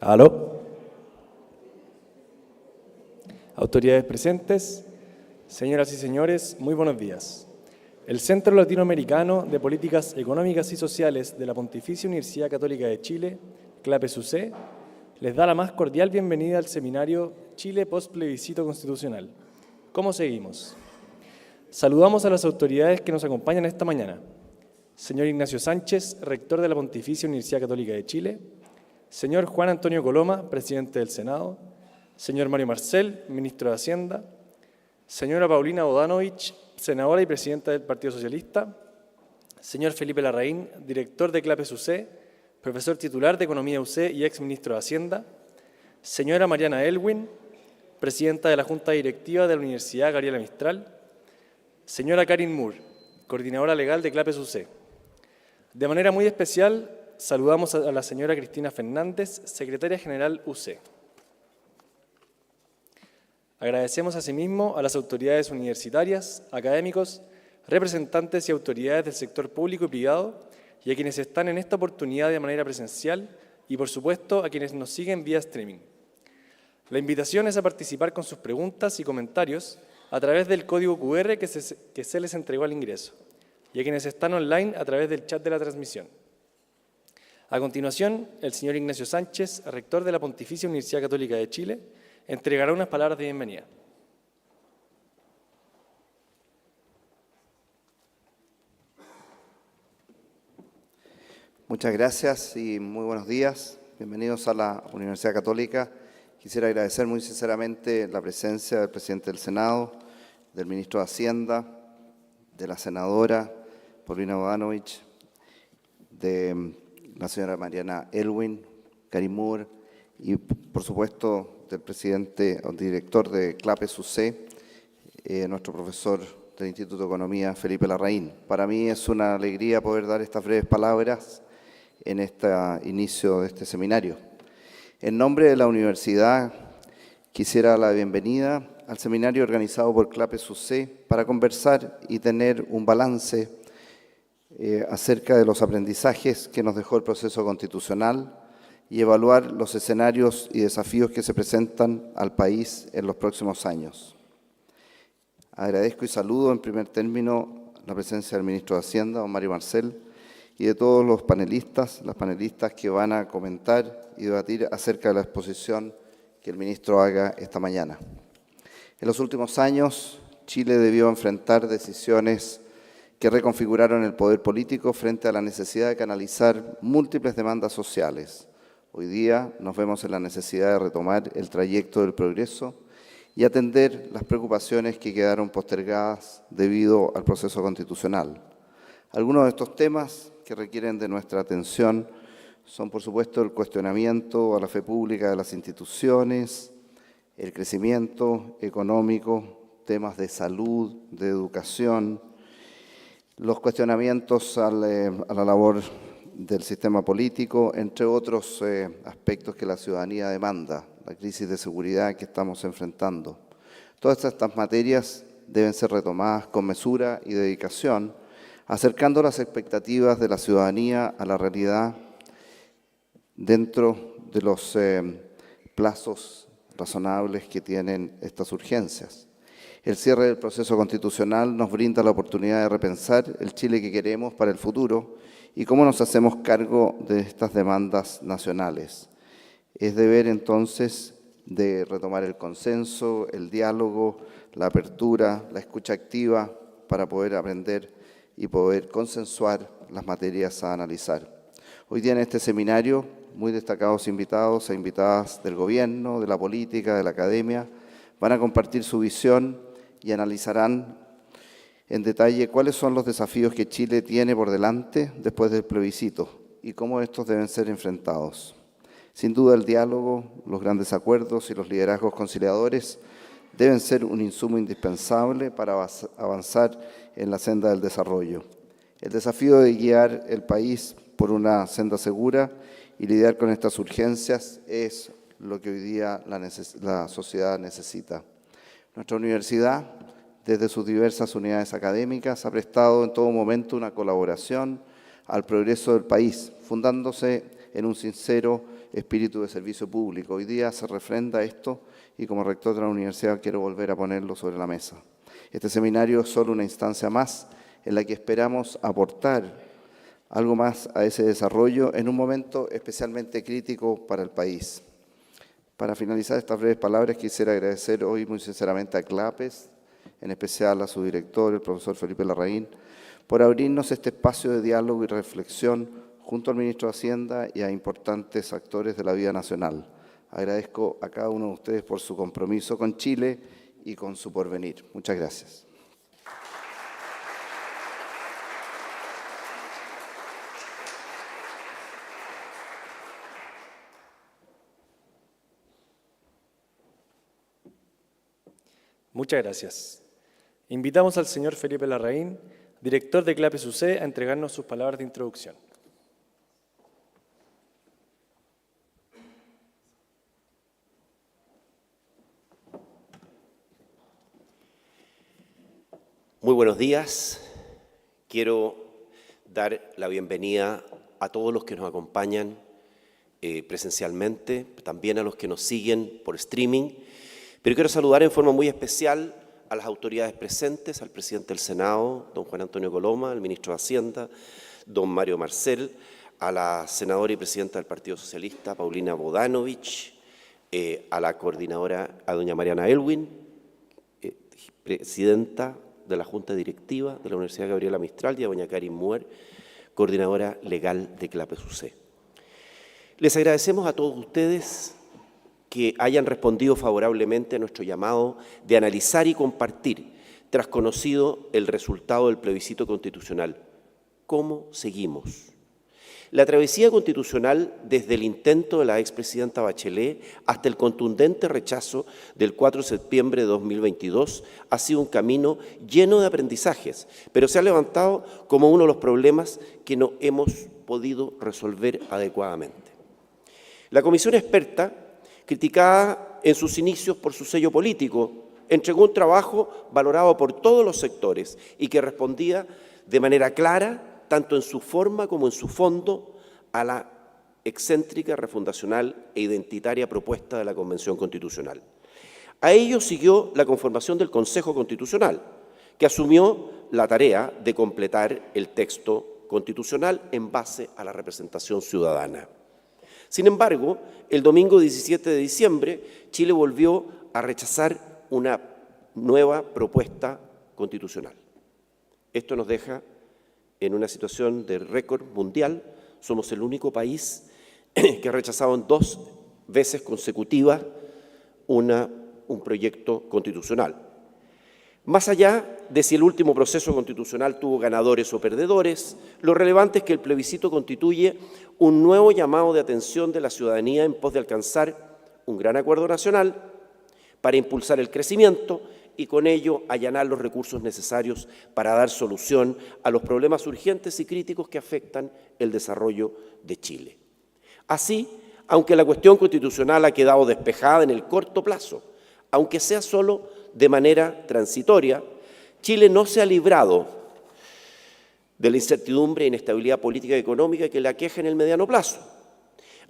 Aló. Autoridades presentes, señoras y señores, muy buenos días. El Centro Latinoamericano de Políticas Económicas y Sociales de la Pontificia Universidad Católica de Chile, CLAPES-UC, les da la más cordial bienvenida al seminario Chile Post-Plebiscito Constitucional. ¿Cómo seguimos? Saludamos a las autoridades que nos acompañan esta mañana. Señor Ignacio Sánchez, rector de la Pontificia Universidad Católica de Chile. Señor Juan Antonio Coloma, presidente del Senado. Señor Mario Marcel, ministro de Hacienda. Señora Paulina Bodanovich, senadora y presidenta del Partido Socialista. Señor Felipe Larraín, director de CLAPES-UC, profesor titular de Economía UC y ex ministro de Hacienda. Señora Mariana Elwin, presidenta de la Junta Directiva de la Universidad Gabriela Mistral. Señora Karin Moore, coordinadora legal de CLAPES-UC. De manera muy especial, saludamos a la señora Cristina Fernández, secretaria general UC. Agradecemos asimismo a las autoridades universitarias, académicos, representantes y autoridades del sector público y privado y a quienes están en esta oportunidad de manera presencial y, por supuesto, a quienes nos siguen vía streaming. La invitación es a participar con sus preguntas y comentarios a través del código QR que se les entregó al ingreso y a quienes están online a través del chat de la transmisión. A continuación, el señor Ignacio Sánchez, rector de la Pontificia Universidad Católica de Chile, entregará unas palabras de bienvenida. Muchas gracias y muy buenos días. Bienvenidos a la Universidad Católica. Quisiera agradecer muy sinceramente la presencia del presidente del Senado, del ministro de Hacienda, de la senadora Paulina Bodanovich, de la señora Mariana Elwin, Karin Moore y, por supuesto, del presidente o director de CLAPES-UC, nuestro profesor del Instituto de Economía, Felipe Larraín. Para mí es una alegría poder dar estas breves palabras en este inicio de este seminario. En nombre de la universidad, quisiera dar la bienvenida al seminario organizado por CLAPES-UC para conversar y tener un balance acerca de los aprendizajes que nos dejó el proceso constitucional y evaluar los escenarios y desafíos que se presentan al país en los próximos años. Agradezco y saludo en primer término la presencia del ministro de Hacienda, don Mario Marcel, y de todos los panelistas, las panelistas que van a comentar y debatir acerca de la exposición que el ministro haga esta mañana. En los últimos años, Chile debió enfrentar decisiones que reconfiguraron el poder político frente a la necesidad de canalizar múltiples demandas sociales. Hoy día nos vemos en la necesidad de retomar el trayecto del progreso y atender las preocupaciones que quedaron postergadas debido al proceso constitucional. Algunos de estos temas que requieren de nuestra atención son, por supuesto, el cuestionamiento a la fe pública de las instituciones, el crecimiento económico, temas de salud, de educación, los cuestionamientos a la labor del sistema político, entre otros aspectos que la ciudadanía demanda, la crisis de seguridad que estamos enfrentando. Todas estas materias deben ser retomadas con mesura y dedicación, acercando las expectativas de la ciudadanía a la realidad dentro de los plazos razonables que tienen estas urgencias. El cierre del proceso constitucional nos brinda la oportunidad de repensar el Chile que queremos para el futuro y cómo nos hacemos cargo de estas demandas nacionales. Es deber entonces de retomar el consenso, el diálogo, la apertura, la escucha activa para poder aprender y poder consensuar las materias a analizar. Hoy día en este seminario, muy destacados invitados e invitadas del gobierno, de la política, de la academia, van a compartir su visión y analizarán en detalle cuáles son los desafíos que Chile tiene por delante después del plebiscito y cómo estos deben ser enfrentados. Sin duda, el diálogo, los grandes acuerdos y los liderazgos conciliadores deben ser un insumo indispensable para avanzar en la senda del desarrollo. El desafío de guiar el país por una senda segura y lidiar con estas urgencias es lo que hoy día la sociedad necesita. Nuestra universidad, desde sus diversas unidades académicas, ha prestado en todo momento una colaboración al progreso del país, fundándose en un sincero espíritu de servicio público. Hoy día se refrenda esto y como rector de la universidad quiero volver a ponerlo sobre la mesa. Este seminario es solo una instancia más en la que esperamos aportar algo más a ese desarrollo en un momento especialmente crítico para el país. Para finalizar estas breves palabras, quisiera agradecer hoy muy sinceramente a CLAPES, en especial a su director, el profesor Felipe Larraín, por abrirnos este espacio de diálogo y reflexión junto al ministro de Hacienda y a importantes actores de la vida nacional. Agradezco a cada uno de ustedes por su compromiso con Chile y con su porvenir. Muchas gracias. Muchas gracias. Invitamos al señor Felipe Larraín, director de CLAPES UC, a entregarnos sus palabras de introducción. Muy buenos días. Quiero dar la bienvenida a todos los que nos acompañan presencialmente, también a los que nos siguen por streaming, pero quiero saludar en forma muy especial a las autoridades presentes, al presidente del Senado, don Juan Antonio Coloma, al ministro de Hacienda, don Mario Marcel, a la senadora y presidenta del Partido Socialista, Paulina Bodanovich, a la coordinadora, a doña Mariana Elwin, presidenta de la Junta Directiva de la Universidad Gabriela Mistral, y a doña Karin Muer, coordinadora legal de CLAPES UC. Les agradecemos a todos ustedes que hayan respondido favorablemente a nuestro llamado de analizar y compartir, tras conocido el resultado del plebiscito constitucional. ¿Cómo seguimos? La travesía constitucional, desde el intento de la expresidenta Bachelet hasta el contundente rechazo del 4 de septiembre de 2022, ha sido un camino lleno de aprendizajes, pero se ha levantado como uno de los problemas que no hemos podido resolver adecuadamente. La comisión experta, criticada en sus inicios por su sello político, entregó un trabajo valorado por todos los sectores y que respondía de manera clara, tanto en su forma como en su fondo, a la excéntrica, refundacional e identitaria propuesta de la Convención Constitucional. A ello siguió la conformación del Consejo Constitucional, que asumió la tarea de completar el texto constitucional en base a la representación ciudadana. Sin embargo, el domingo 17 de diciembre, Chile volvió a rechazar una nueva propuesta constitucional. Esto nos deja en una situación de récord mundial. Somos el único país que ha rechazado en 2 veces consecutivas un proyecto constitucional. Más allá de si el último proceso constitucional tuvo ganadores o perdedores, lo relevante es que el plebiscito constituye un nuevo llamado de atención de la ciudadanía en pos de alcanzar un gran acuerdo nacional para impulsar el crecimiento y con ello allanar los recursos necesarios para dar solución a los problemas urgentes y críticos que afectan el desarrollo de Chile. Así, aunque la cuestión constitucional ha quedado despejada en el corto plazo, aunque sea solo de manera transitoria, Chile no se ha librado de la incertidumbre e inestabilidad política y económica que le aqueja en el mediano plazo.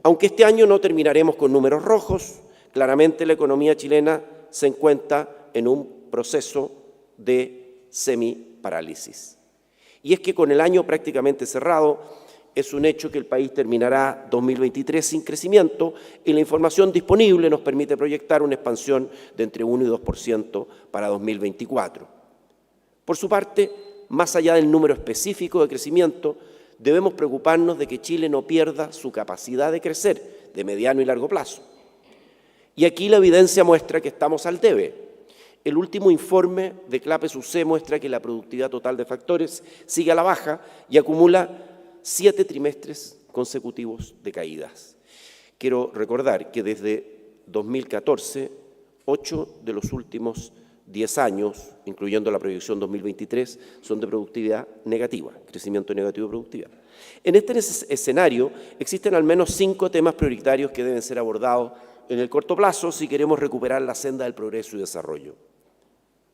Aunque este año no terminaremos con números rojos, claramente la economía chilena se encuentra en un proceso de semiparálisis. Y es que con el año prácticamente cerrado, es un hecho que el país terminará 2023 sin crecimiento y la información disponible nos permite proyectar una expansión de entre 1 y 2% para 2024. Por su parte, más allá del número específico de crecimiento, debemos preocuparnos de que Chile no pierda su capacidad de crecer de mediano y largo plazo. Y aquí la evidencia muestra que estamos al debe. El último informe de CLAPES UC muestra que la productividad total de factores sigue a la baja y acumula 7 trimestres consecutivos de caídas. Quiero recordar que desde 2014, 8 de los últimos 10 años, incluyendo la proyección 2023, son de productividad negativa, crecimiento negativo de productividad. En este escenario existen al menos 5 temas prioritarios que deben ser abordados en el corto plazo si queremos recuperar la senda del progreso y desarrollo.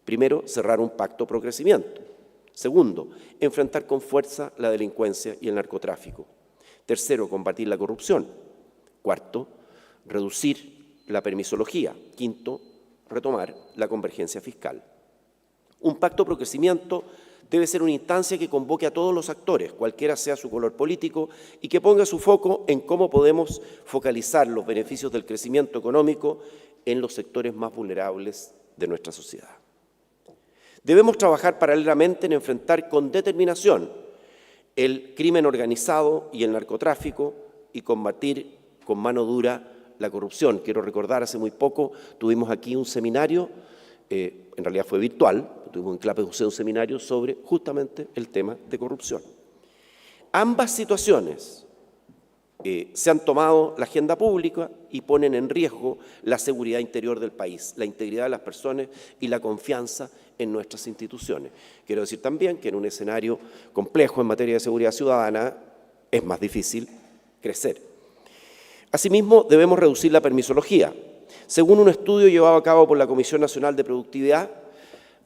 Primero, cerrar un pacto pro crecimiento. Segundo, enfrentar con fuerza la delincuencia y el narcotráfico. Tercero, combatir la corrupción. Cuarto, reducir la permisología. Quinto, retomar la convergencia fiscal. Un pacto pro crecimiento debe ser una instancia que convoque a todos los actores, cualquiera sea su color político, y que ponga su foco en cómo podemos focalizar los beneficios del crecimiento económico en los sectores más vulnerables de nuestra sociedad. Debemos trabajar paralelamente en enfrentar con determinación el crimen organizado y el narcotráfico y combatir con mano dura la corrupción. Quiero recordar, hace muy poco tuvimos aquí un seminario, en realidad fue virtual, tuvimos en CLAPES-UC un seminario sobre justamente el tema de corrupción. Ambas situaciones se han tomado la agenda pública y ponen en riesgo la seguridad interior del país, la integridad de las personas y la confianza en nuestras instituciones. Quiero decir también que en un escenario complejo en materia de seguridad ciudadana es más difícil crecer. Asimismo, debemos reducir la permisología. Según un estudio llevado a cabo por la Comisión Nacional de Productividad,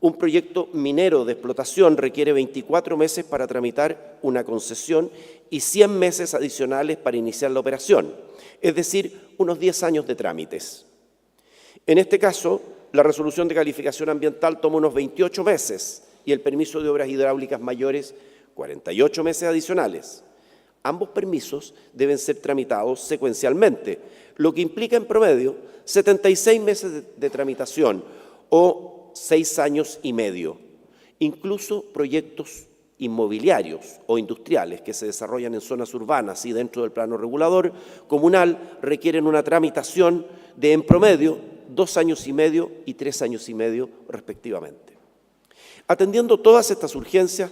un proyecto minero de explotación requiere 24 meses para tramitar una concesión y 100 meses adicionales para iniciar la operación, es decir, unos 10 años de trámites. En este caso, la resolución de calificación ambiental toma unos 28 meses y el permiso de obras hidráulicas mayores 48 meses adicionales. Ambos permisos deben ser tramitados secuencialmente, lo que implica en promedio 76 meses de tramitación o 6 años y medio. Incluso proyectos inmobiliarios o industriales que se desarrollan en zonas urbanas y dentro del plano regulador comunal requieren una tramitación de, en promedio, 2 años y medio y 3 años y medio respectivamente. Atendiendo todas estas urgencias,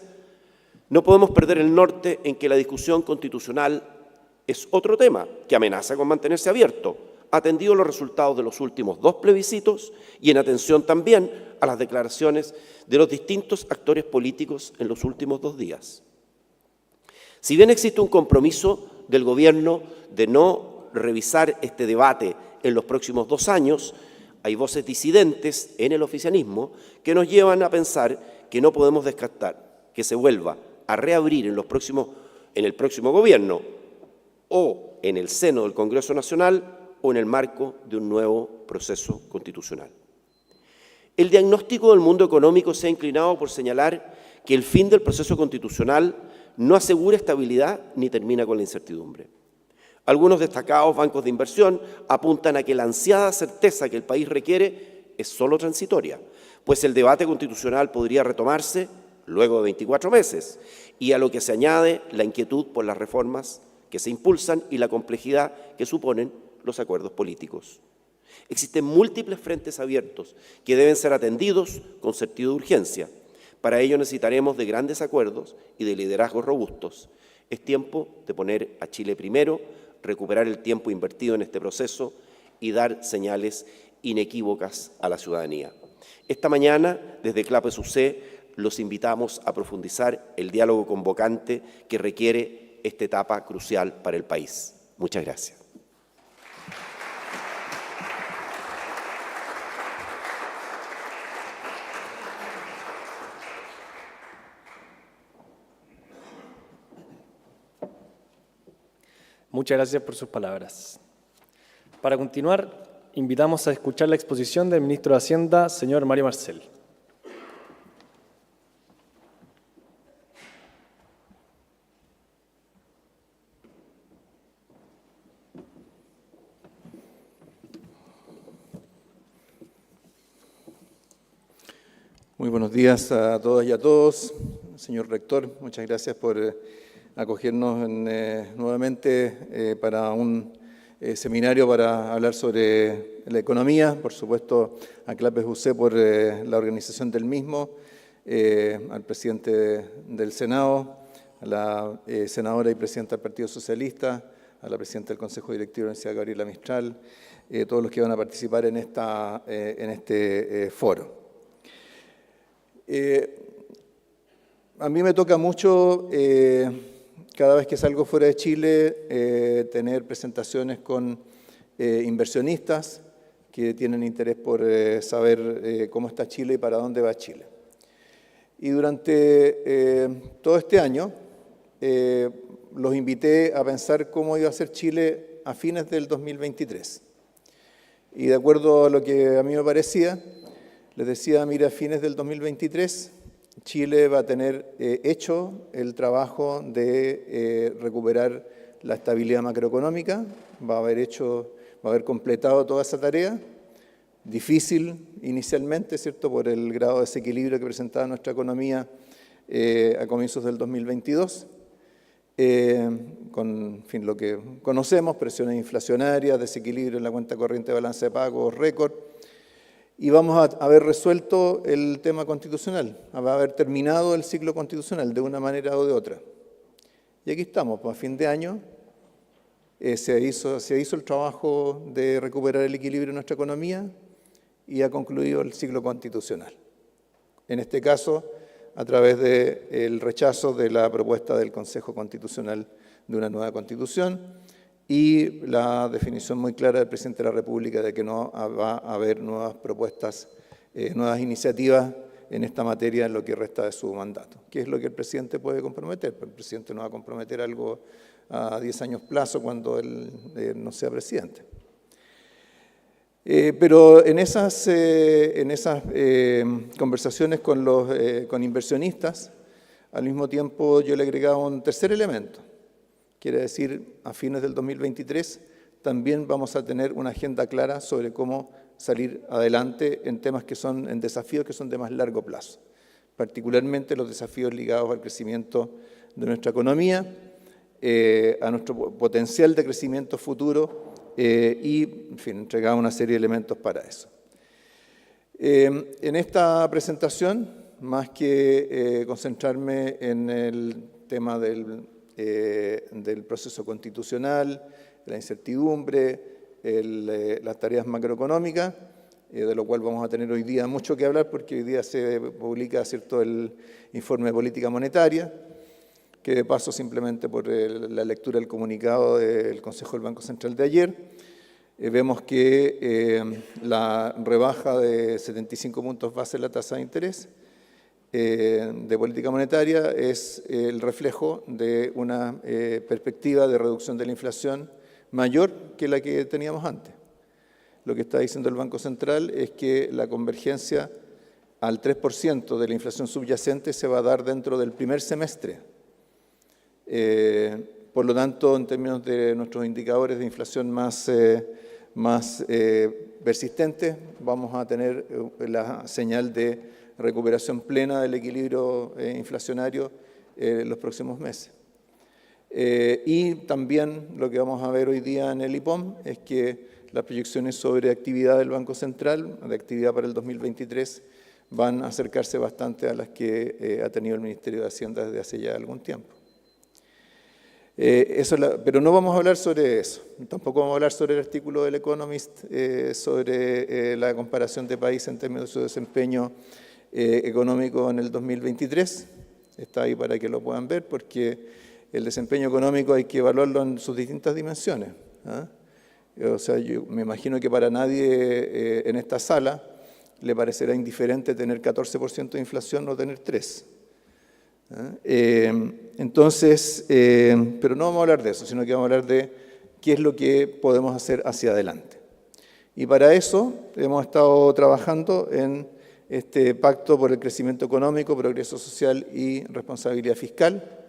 no podemos perder el norte en que la discusión constitucional es otro tema que amenaza con mantenerse abierto, atendido los resultados de los últimos 2 plebiscitos y en atención también a las declaraciones de los distintos actores políticos en los últimos 2 días. Si bien existe un compromiso del Gobierno de no revisar este debate en los próximos 2 años, hay voces disidentes en el oficialismo que nos llevan a pensar que no podemos descartar que se vuelva a reabrir en el próximo Gobierno o en el seno del Congreso Nacional o en el marco de un nuevo proceso constitucional. El diagnóstico del mundo económico se ha inclinado por señalar que el fin del proceso constitucional no asegura estabilidad ni termina con la incertidumbre. Algunos destacados bancos de inversión apuntan a que la ansiada certeza que el país requiere es solo transitoria, pues el debate constitucional podría retomarse luego de 24 meses, y a lo que se añade la inquietud por las reformas que se impulsan y la complejidad que suponen los acuerdos políticos. Existen múltiples frentes abiertos que deben ser atendidos con sentido de urgencia. Para ello necesitaremos de grandes acuerdos y de liderazgos robustos. Es tiempo de poner a Chile primero, recuperar el tiempo invertido en este proceso y dar señales inequívocas a la ciudadanía. Esta mañana, desde CLAPES-UC, los invitamos a profundizar el diálogo convocante que requiere esta etapa crucial para el país. Muchas gracias. Muchas gracias por sus palabras. Para continuar, invitamos a escuchar la exposición del ministro de Hacienda, señor Mario Marcel. Muy buenos días a todas y a todos. Señor rector, muchas gracias por acogernos nuevamente para un seminario para hablar sobre la economía. Por supuesto, a CLAPES-UC por la organización del mismo, al presidente del Senado, a la senadora y presidenta del Partido Socialista, a la presidenta del Consejo Directivo de la Universidad Gabriela Mistral, todos los que van a participar en este foro. A mí me toca mucho, cada vez que salgo fuera de Chile, tener presentaciones con inversionistas que tienen interés por saber cómo está Chile y para dónde va Chile. Y durante todo este año los invité a pensar cómo iba a ser Chile a fines del 2023. Y de acuerdo a lo que a mí me parecía, les decía, mira, a fines del 2023 Chile va a tener hecho el trabajo de recuperar la estabilidad macroeconómica, va a haber completado toda esa tarea, difícil inicialmente, ¿cierto?, por el grado de desequilibrio que presentaba nuestra economía a comienzos del 2022, con en fin, lo que conocemos, presiones inflacionarias, desequilibrio en la cuenta corriente de balance de pagos, récord, y vamos a haber resuelto el tema constitucional, va a haber terminado el ciclo constitucional de una manera o de otra. Y aquí estamos, pues a fin de año se hizo el trabajo de recuperar el equilibrio en nuestra economía y ha concluido el ciclo constitucional. En este caso, a través del rechazo de la propuesta del Consejo Constitucional de una nueva Constitución y la definición muy clara del Presidente de la República de que no va a haber nuevas propuestas, nuevas iniciativas en esta materia en lo que resta de su mandato. ¿Qué es lo que el Presidente puede comprometer? Pues el Presidente no va a comprometer algo a 10 años plazo cuando él no sea Presidente. Pero en esas conversaciones con inversionistas, al mismo tiempo yo le agregaba un tercer elemento. Quiere decir, a fines del 2023 también vamos a tener una agenda clara sobre cómo salir adelante en temas en desafíos que son de más largo plazo, particularmente los desafíos ligados al crecimiento de nuestra economía, a nuestro potencial de crecimiento futuro y, en fin, entregaba una serie de elementos para eso. En esta presentación, más que concentrarme en el tema del proceso constitucional, la incertidumbre, las tareas macroeconómicas, de lo cual vamos a tener hoy día mucho que hablar porque hoy día se publica, ¿cierto?, el informe de política monetaria, que de paso simplemente por la lectura del comunicado del Consejo del Banco Central de ayer, vemos que la rebaja de 75 puntos base en la tasa de interés de política monetaria es el reflejo de una perspectiva de reducción de la inflación mayor que la que teníamos antes. Lo que está diciendo el Banco Central es que la convergencia al 3% de la inflación subyacente se va a dar dentro del primer semestre. Por lo tanto, en términos de nuestros indicadores de inflación más persistentes, vamos a tener la señal de recuperación plena del equilibrio inflacionario en los próximos meses. Y también lo que vamos a ver hoy día en el IPOM es que las proyecciones sobre actividad del Banco Central, de actividad para el 2023, van a acercarse bastante a las que ha tenido el Ministerio de Hacienda desde hace ya algún tiempo. Pero no vamos a hablar sobre eso, tampoco vamos a hablar sobre el artículo del Economist sobre la comparación de países en términos de su desempeño económico en el 2023. Está ahí para que lo puedan ver, porque el desempeño económico hay que evaluarlo en sus distintas dimensiones. O sea, yo me imagino que para nadie en esta sala le parecerá indiferente tener 14% de inflación o tener 3%. Entonces, pero no vamos a hablar de eso, sino que vamos a hablar de qué es lo que podemos hacer hacia adelante. Y para eso hemos estado trabajando en este Pacto por el Crecimiento Económico, Progreso Social y Responsabilidad Fiscal,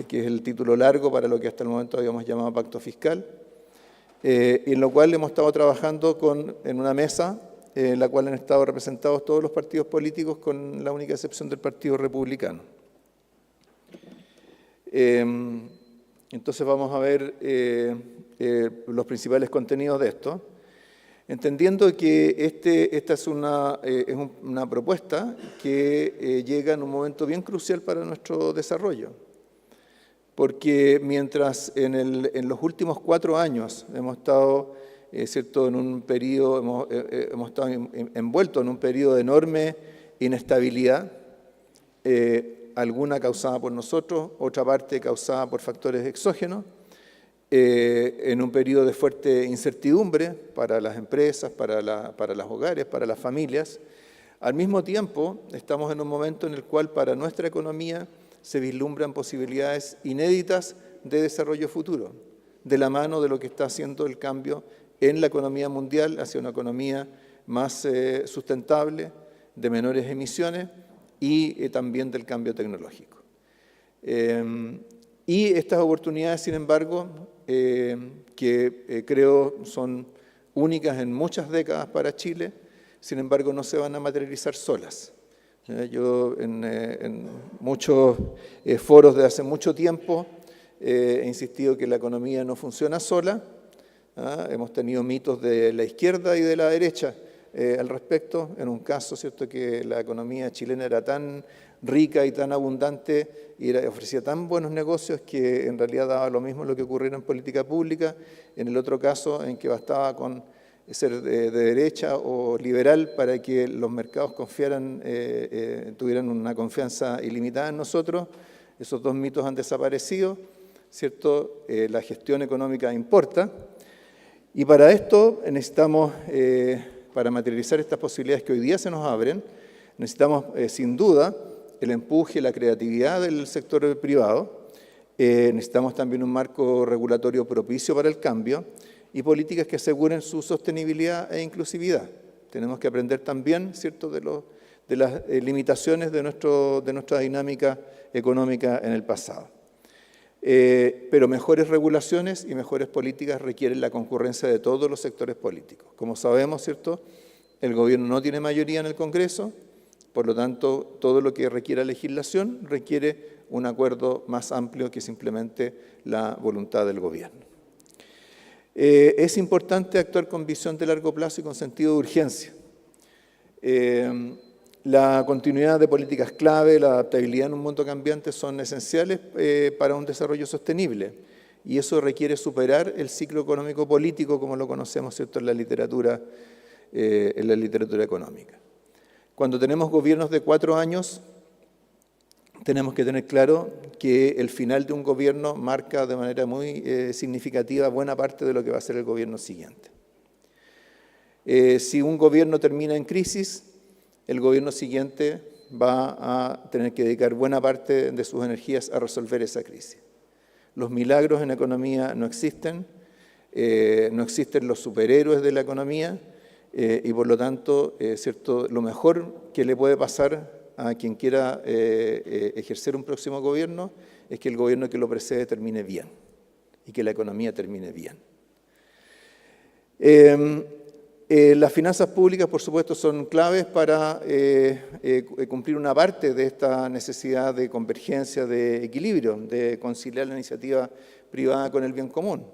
que es el título largo para lo que hasta el momento habíamos llamado Pacto Fiscal, en lo cual hemos estado trabajando en una mesa en la cual han estado representados todos los partidos políticos con la única excepción del Partido Republicano. Entonces vamos a ver los principales contenidos de esto, entendiendo que esta es una propuesta que llega en un momento bien crucial para nuestro desarrollo, porque mientras en los últimos 4 años hemos estado ¿cierto?, en un periodo, hemos estado envueltos en un periodo de enorme inestabilidad, alguna causada por nosotros, otra parte causada por factores exógenos, en un periodo de fuerte incertidumbre para las empresas, para los hogares, para las familias. Al mismo tiempo, estamos en un momento en el cual para nuestra economía se vislumbran posibilidades inéditas de desarrollo futuro. de la mano de lo que está haciendo el cambio en la economía mundial hacia una economía más sustentable, de menores emisiones y también del cambio tecnológico. Y estas oportunidades, sin embargo, que creo son únicas en muchas décadas para Chile, sin embargo no se van a materializar solas. Yo en muchos foros de hace mucho tiempo he insistido que la economía no funciona sola. Hemos tenido mitos de la izquierda y de la derecha al respecto. En un caso, ¿cierto?, que la economía chilena era tan rica y tan abundante y ofrecía tan buenos negocios que en realidad daba lo mismo lo que ocurriera en política pública. En el otro caso, en que bastaba con ser de derecha o liberal para que los mercados confiaran, tuvieran una confianza ilimitada en nosotros. Esos dos mitos han desaparecido, ¿cierto? La gestión económica importa. Y para esto necesitamos, para materializar estas posibilidades que hoy día se nos abren, necesitamos sin duda el empuje, la creatividad del sector privado. Necesitamos también un marco regulatorio propicio para el cambio y políticas que aseguren su sostenibilidad e inclusividad. Tenemos que aprender también, ¿cierto?, de las limitaciones de nuestra dinámica económica en el pasado. Pero mejores regulaciones y mejores políticas requieren la concurrencia de todos los sectores políticos. Como sabemos, ¿cierto?, el gobierno no tiene mayoría en el Congreso, por lo tanto, todo lo que requiera legislación requiere un acuerdo más amplio que simplemente la voluntad del gobierno. Es importante actuar con visión de largo plazo y con sentido de urgencia. La continuidad de políticas clave, la adaptabilidad en un mundo cambiante son esenciales para un desarrollo sostenible y eso requiere superar el ciclo económico político como lo conocemos, ¿cierto?, en la literatura económica. Cuando tenemos gobiernos de 4 años, tenemos que tener claro que el final de un gobierno marca de manera muy significativa buena parte de lo que va a ser el gobierno siguiente. Si un gobierno termina en crisis, el gobierno siguiente va a tener que dedicar buena parte de sus energías a resolver esa crisis. Los milagros en la economía no existen los superhéroes de la economía y por lo tanto, ¿cierto?, lo mejor que le puede pasar a quien quiera ejercer un próximo gobierno es que el gobierno que lo precede termine bien y que la economía termine bien. Las finanzas públicas, por supuesto, son claves para cumplir una parte de esta necesidad de convergencia, de equilibrio, de conciliar la iniciativa privada con el bien común,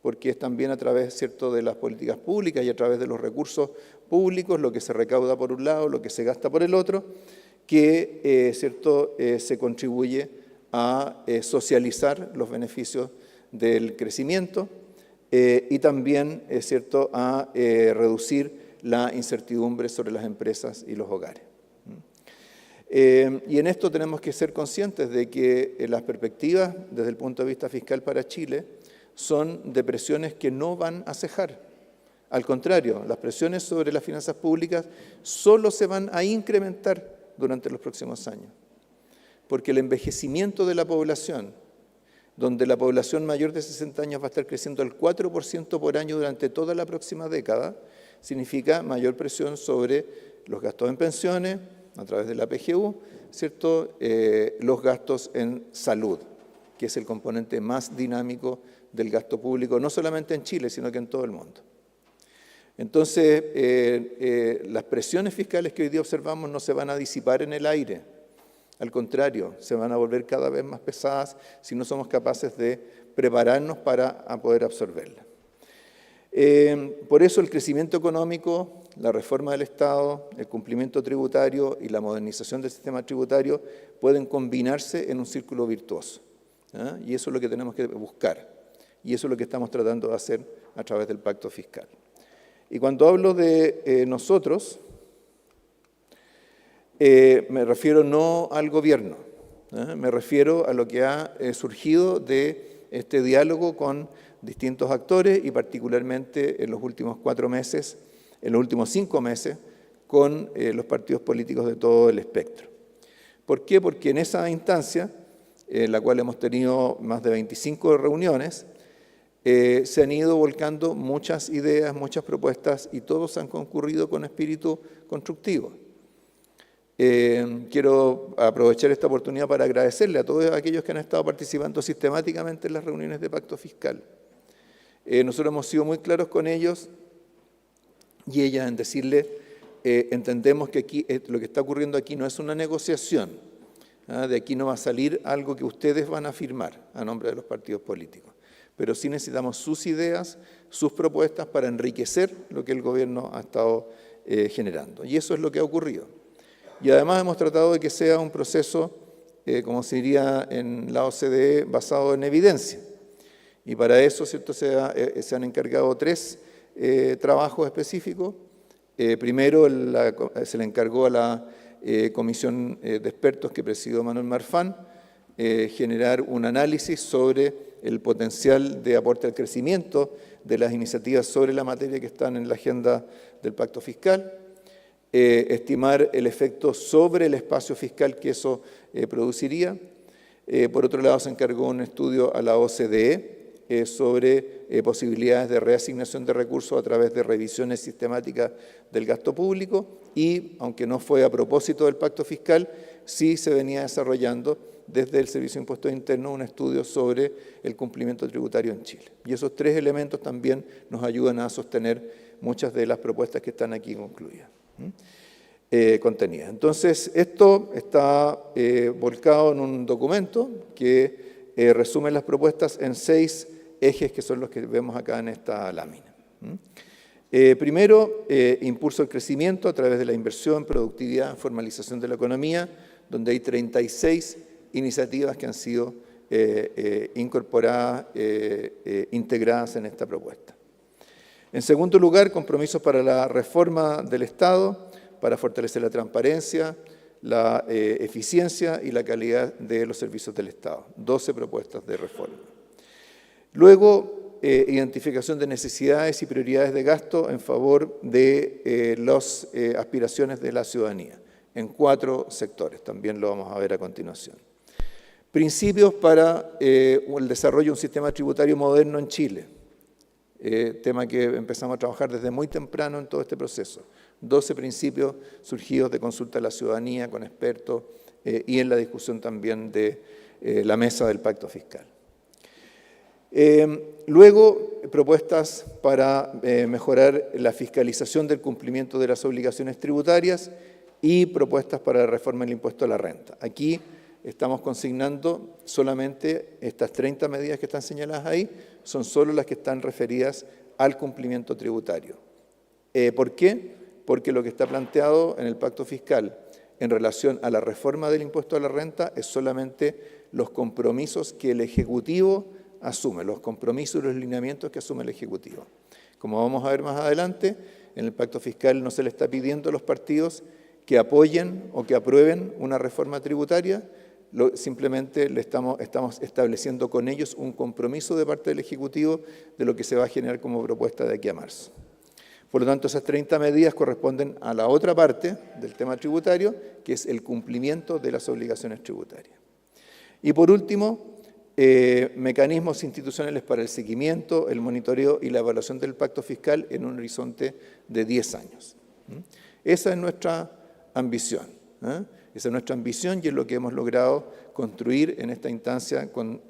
porque es también a través, ¿cierto?, de las políticas públicas y a través de los recursos públicos, lo que se recauda por un lado, lo que se gasta por el otro, que ¿cierto?, se contribuye a socializar los beneficios del crecimiento y también, ¿cierto?, a reducir la incertidumbre sobre las empresas y los hogares. Y en esto tenemos que ser conscientes de que las perspectivas desde el punto de vista fiscal para Chile son de presiones que no van a cejar. Al contrario, las presiones sobre las finanzas públicas solo se van a incrementar durante los próximos años, porque el envejecimiento de la población, donde la población mayor de 60 años va a estar creciendo al 4% por año durante toda la próxima década, significa mayor presión sobre los gastos en pensiones, a través de la PGU, ¿cierto?, los gastos en salud, que es el componente más dinámico del gasto público, no solamente en Chile, sino que en todo el mundo. Entonces, las presiones fiscales que hoy día observamos no se van a disipar en el aire. Al contrario, se van a volver cada vez más pesadas si no somos capaces de prepararnos para poder absorberlas. Por eso el crecimiento económico, la reforma del Estado, el cumplimiento tributario y la modernización del sistema tributario pueden combinarse en un círculo virtuoso. Y eso es lo que tenemos que buscar. Y eso es lo que estamos tratando de hacer a través del pacto fiscal. Y cuando hablo de nosotros, me refiero no al gobierno, me refiero a lo que ha surgido de este diálogo con distintos actores y particularmente en los últimos 4 meses, en los últimos 5 meses, con los partidos políticos de todo el espectro. ¿Por qué? Porque en esa instancia, en la cual hemos tenido más de 25 reuniones, se han ido volcando muchas ideas, muchas propuestas y todos han concurrido con espíritu constructivo. Quiero aprovechar esta oportunidad para agradecerle a todos aquellos que han estado participando sistemáticamente en las reuniones de pacto fiscal. Nosotros hemos sido muy claros con ellos y ellas en decirle, entendemos que aquí lo que está ocurriendo aquí no es una negociación, de aquí no va a salir algo que ustedes van a firmar a nombre de los partidos políticos, pero sí necesitamos sus ideas, sus propuestas para enriquecer lo que el gobierno ha estado generando. Y eso es lo que ha ocurrido. Y además hemos tratado de que sea un proceso, como se diría en la OCDE, basado en evidencia. Y para eso, ¿cierto?, se han encargado 3 trabajos específicos. Primero, se le encargó a la comisión de expertos que presidió Manuel Marfán generar un análisis sobre el potencial de aporte al crecimiento de las iniciativas sobre la materia que están en la agenda del pacto fiscal, estimar el efecto sobre el espacio fiscal que eso produciría. Por otro lado, se encargó un estudio a la OCDE sobre posibilidades de reasignación de recursos a través de revisiones sistemáticas del gasto público y, aunque no fue a propósito del pacto fiscal, sí se venía desarrollando desde el Servicio de Impuestos Internos un estudio sobre el cumplimiento tributario en Chile. Y esos 3 elementos también nos ayudan a sostener muchas de las propuestas que están aquí contenidas. Entonces, esto está volcado en un documento que resume las propuestas en 6 ejes que son los que vemos acá en esta lámina. Primero, impulso al crecimiento a través de la inversión, productividad, formalización de la economía, donde hay 36 iniciativas que han sido incorporadas, integradas en esta propuesta. En segundo lugar, compromisos para la reforma del Estado, para fortalecer la transparencia, la eficiencia y la calidad de los servicios del Estado. 12 propuestas de reforma. Luego, identificación de necesidades y prioridades de gasto en favor de las aspiraciones de la ciudadanía, en 4 sectores, también lo vamos a ver a continuación. Principios para el desarrollo de un sistema tributario moderno en Chile, tema que empezamos a trabajar desde muy temprano en todo este proceso. 12 principios surgidos de consulta a la ciudadanía con expertos y en la discusión también de la mesa del pacto fiscal. Luego, propuestas para mejorar la fiscalización del cumplimiento de las obligaciones tributarias y propuestas para la reforma del impuesto a la renta. Aquí estamos consignando solamente estas 30 medidas que están señaladas ahí, son solo las que están referidas al cumplimiento tributario. ¿Por qué? Porque lo que está planteado en el pacto fiscal en relación a la reforma del impuesto a la renta es solamente los compromisos que el Ejecutivo asume, los compromisos y los lineamientos que asume el Ejecutivo. Como vamos a ver más adelante, en el pacto fiscal no se le está pidiendo a los partidos que apoyen o que aprueben una reforma tributaria, simplemente estamos estableciendo con ellos un compromiso de parte del Ejecutivo de lo que se va a generar como propuesta de aquí a marzo. Por lo tanto, esas 30 medidas corresponden a la otra parte del tema tributario, que es el cumplimiento de las obligaciones tributarias. Y por último, mecanismos institucionales para el seguimiento, el monitoreo y la evaluación del pacto fiscal en un horizonte de 10 años. Esa es nuestra ambición. Esa es nuestra ambición y es lo que hemos logrado construir en esta instancia con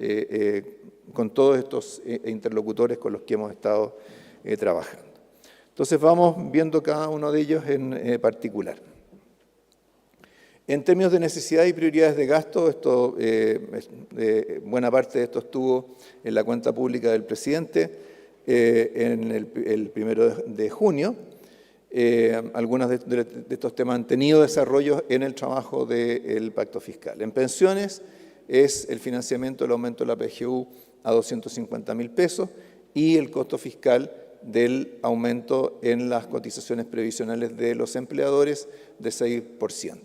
todos estos interlocutores con los que hemos estado trabajando. Entonces vamos viendo cada uno de ellos en particular. En términos de necesidad y prioridades de gasto, buena parte de esto estuvo en la cuenta pública del presidente en el 1 de junio. Algunos de estos temas han tenido desarrollo en el trabajo del pacto fiscal. En pensiones es el financiamiento del aumento de la PGU a 250.000 pesos y el costo fiscal del aumento en las cotizaciones previsionales de los empleadores de 6%.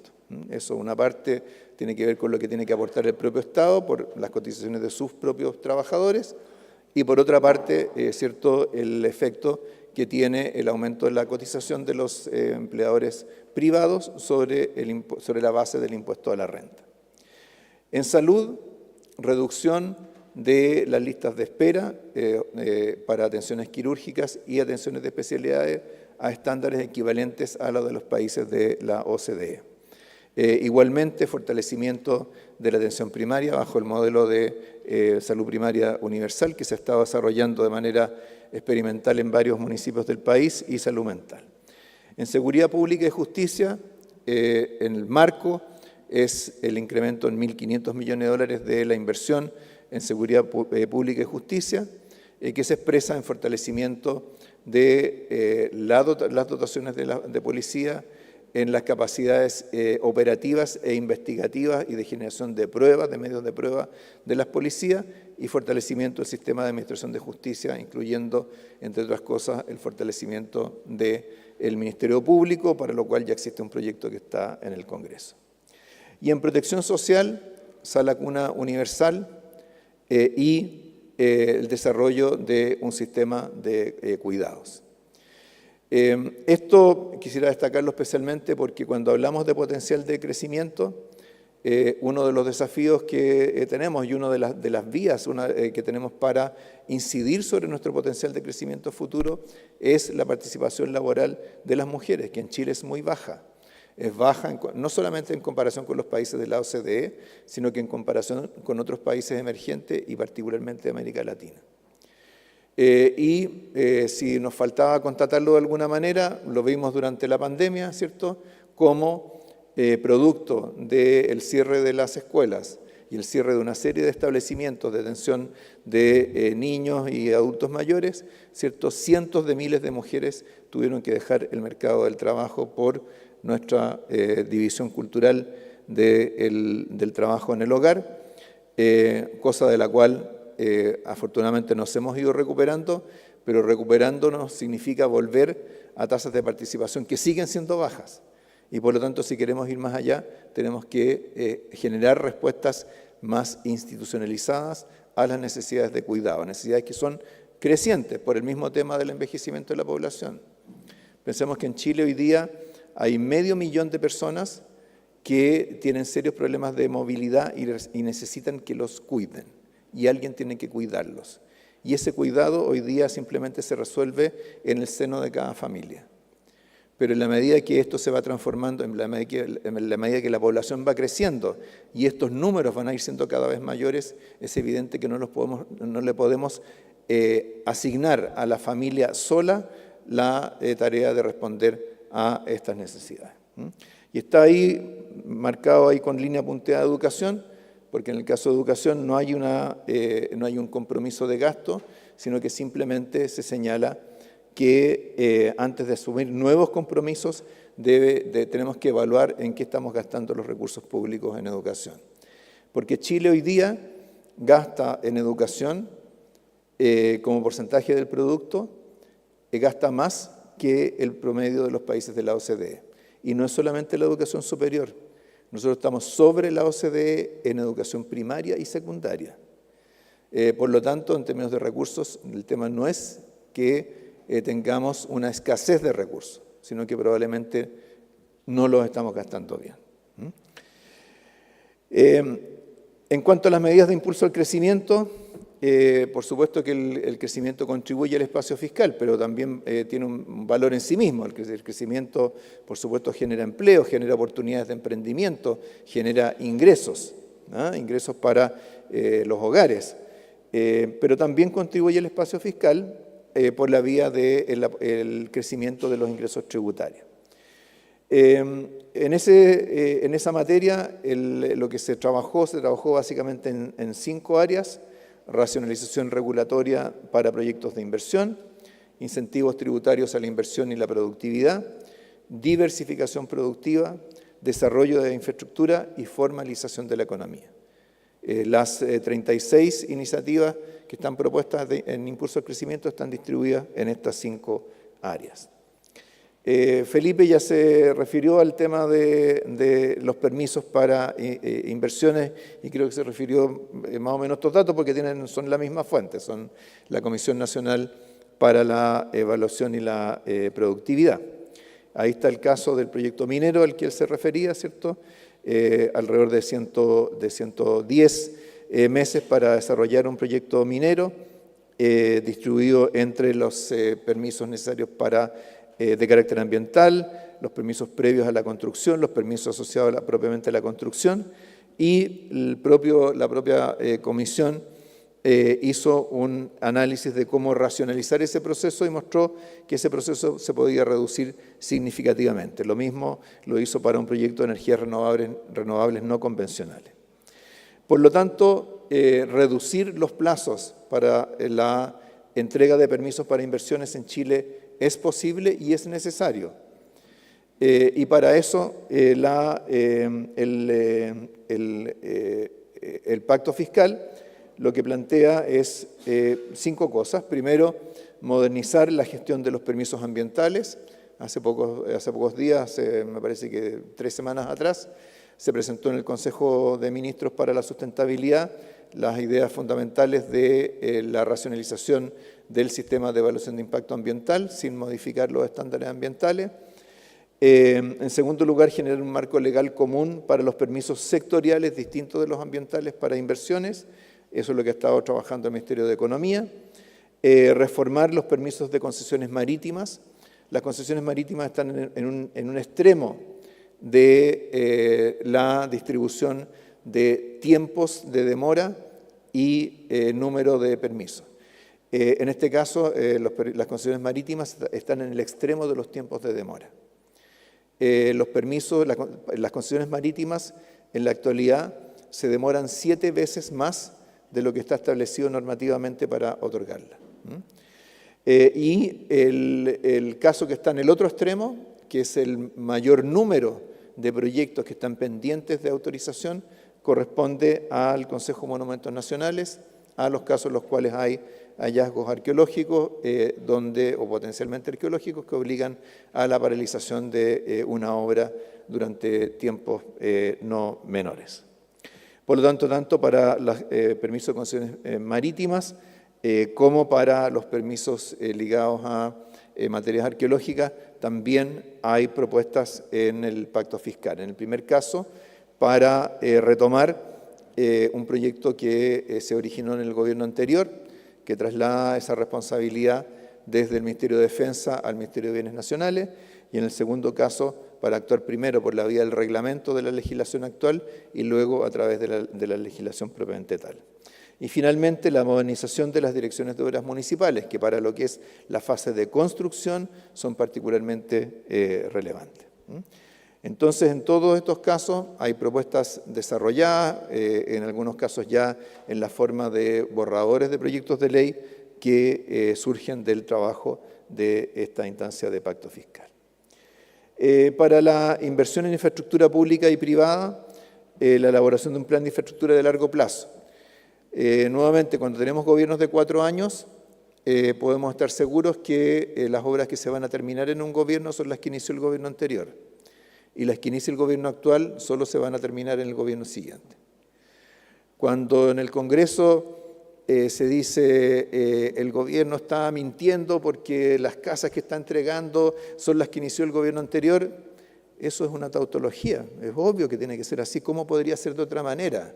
Eso, una parte, tiene que ver con lo que tiene que aportar el propio Estado por las cotizaciones de sus propios trabajadores y por otra parte, cierto, el efecto que tiene el aumento de la cotización de los empleadores privados sobre la base del impuesto a la renta. En salud, reducción de las listas de espera para atenciones quirúrgicas y atenciones de especialidades a estándares equivalentes a los de los países de la OCDE. Igualmente, fortalecimiento de la atención primaria bajo el modelo de salud primaria universal que se está desarrollando de manera experimental en varios municipios del país, y salud mental. En seguridad pública y justicia, en el marco es el incremento en 1.500 millones de dólares de la inversión en seguridad pública y justicia, que se expresa en fortalecimiento de las dotaciones de policía, en las capacidades operativas e investigativas y de generación de pruebas, de medios de prueba de las policías, y fortalecimiento del sistema de administración de justicia, incluyendo, entre otras cosas, el fortalecimiento del Ministerio Público, para lo cual ya existe un proyecto que está en el Congreso. Y en protección social, Sala Cuna Universal y el desarrollo de un sistema de cuidados. Esto quisiera destacarlo especialmente porque cuando hablamos de potencial de crecimiento, uno de los desafíos que tenemos y una de las vías que tenemos para incidir sobre nuestro potencial de crecimiento futuro es la participación laboral de las mujeres, que en Chile es muy baja. Es baja no solamente en comparación con los países de la OCDE, sino que en comparación con otros países emergentes y particularmente de América Latina. Si nos faltaba constatarlo de alguna manera, lo vimos durante la pandemia, ¿cierto?, como producto del cierre de las escuelas y el cierre de una serie de establecimientos de atención de niños y adultos mayores, ¿cierto?, cientos de miles de mujeres tuvieron que dejar el mercado del trabajo por nuestra división cultural del trabajo en el hogar, cosa de la cual afortunadamente nos hemos ido recuperando, pero recuperándonos significa volver a tasas de participación que siguen siendo bajas. Y por lo tanto, si queremos ir más allá, tenemos que generar respuestas más institucionalizadas a las necesidades de cuidado, necesidades que son crecientes por el mismo tema del envejecimiento de la población. Pensemos que en Chile hoy día hay 500.000 de personas que tienen serios problemas de movilidad y necesitan que los cuiden, y alguien tiene que cuidarlos. Y ese cuidado hoy día simplemente se resuelve en el seno de cada familia. Pero en la medida que esto se va transformando, en la medida que la población va creciendo y estos números van a ir siendo cada vez mayores, es evidente que no le podemos asignar a la familia sola la tarea de responder a estas necesidades. Y está ahí, marcado ahí con línea punteada de educación, porque en el caso de educación no hay un compromiso de gasto, sino que simplemente se señala que antes de asumir nuevos compromisos tenemos que evaluar en qué estamos gastando los recursos públicos en educación. Porque Chile hoy día gasta en educación como porcentaje del producto, gasta más que el promedio de los países de la OCDE. Y no es solamente la educación superior. Nosotros estamos sobre la OCDE en educación primaria y secundaria. Por lo tanto, en términos de recursos, el tema no es que tengamos una escasez de recursos, sino que probablemente no los estamos gastando bien. En cuanto a las medidas de impulso al crecimiento, por supuesto que el crecimiento contribuye al espacio fiscal, pero también tiene un valor en sí mismo. El crecimiento, por supuesto, genera empleo, genera oportunidades de emprendimiento, genera ingresos, ingresos para los hogares, pero también contribuye al espacio fiscal por la vía del crecimiento de los ingresos tributarios. En esa materia, lo que se trabajó básicamente en 5 áreas: racionalización regulatoria para proyectos de inversión, incentivos tributarios a la inversión y la productividad, diversificación productiva, desarrollo de infraestructura y formalización de la economía. Las 36 iniciativas que están propuestas en impulso al crecimiento están distribuidas en estas 5 áreas. Felipe ya se refirió al tema de los permisos para inversiones y creo que se refirió más o menos estos datos porque son la misma fuente, son la Comisión Nacional para la Evaluación y la Productividad. Ahí está el caso del proyecto minero al que él se refería, ¿cierto? Alrededor de 110 meses para desarrollar un proyecto minero distribuido entre los permisos necesarios de carácter ambiental, los permisos previos a la construcción, los permisos asociados propiamente a la construcción, y la propia comisión hizo un análisis de cómo racionalizar ese proceso y mostró que ese proceso se podía reducir significativamente. Lo mismo lo hizo para un proyecto de energías renovables no convencionales. Por lo tanto, reducir los plazos para la entrega de permisos para inversiones en Chile es posible y es necesario. Y para eso el pacto fiscal lo que plantea es 5 cosas. Primero, modernizar la gestión de los permisos ambientales. Hace pocos días, me parece que 3 semanas atrás, se presentó en el Consejo de Ministros para la Sustentabilidad las ideas fundamentales de la racionalización del sistema de evaluación de impacto ambiental sin modificar los estándares ambientales. En segundo lugar, generar un marco legal común para los permisos sectoriales distintos de los ambientales para inversiones. Eso es lo que ha estado trabajando el Ministerio de Economía. Reformar los permisos de concesiones marítimas. Las concesiones marítimas están en un extremo de la distribución de tiempos de demora y número de permisos. En este caso, las concesiones marítimas están en el extremo de los tiempos de demora. Las concesiones marítimas en la actualidad se demoran 7 veces más de lo que está establecido normativamente para otorgarla. Y el caso que está en el otro extremo, que es el mayor número de proyectos que están pendientes de autorización, corresponde al Consejo de Monumentos Nacionales, a los casos en los cuales hay hallazgos arqueológicos o potencialmente arqueológicos que obligan a la paralización de una obra durante tiempos no menores. Por lo tanto para los permisos de concesiones marítimas como para los permisos ligados a materias arqueológicas, también hay propuestas en el pacto fiscal. En el primer caso, para retomar un proyecto que se originó en el gobierno anterior, que traslada esa responsabilidad desde el Ministerio de Defensa al Ministerio de Bienes Nacionales, y en el segundo caso, para actuar primero por la vía del reglamento de la legislación actual y luego a través de la legislación propiamente tal. Y finalmente, la modernización de las direcciones de obras municipales, que para lo que es la fase de construcción son particularmente relevantes. Entonces, en todos estos casos hay propuestas desarrolladas, en algunos casos ya en la forma de borradores de proyectos de ley que surgen del trabajo de esta instancia de pacto fiscal. Para la inversión en infraestructura pública y privada, la elaboración de un plan de infraestructura de largo plazo. Nuevamente, cuando tenemos gobiernos de 4 años, podemos estar seguros que las obras que se van a terminar en un gobierno son las que inició el gobierno anterior. Y las que inicia el gobierno actual solo se van a terminar en el gobierno siguiente. Cuando en el Congreso se dice el gobierno está mintiendo porque las casas que está entregando son las que inició el gobierno anterior, eso es una tautología. Es obvio que tiene que ser así. ¿Cómo podría ser de otra manera?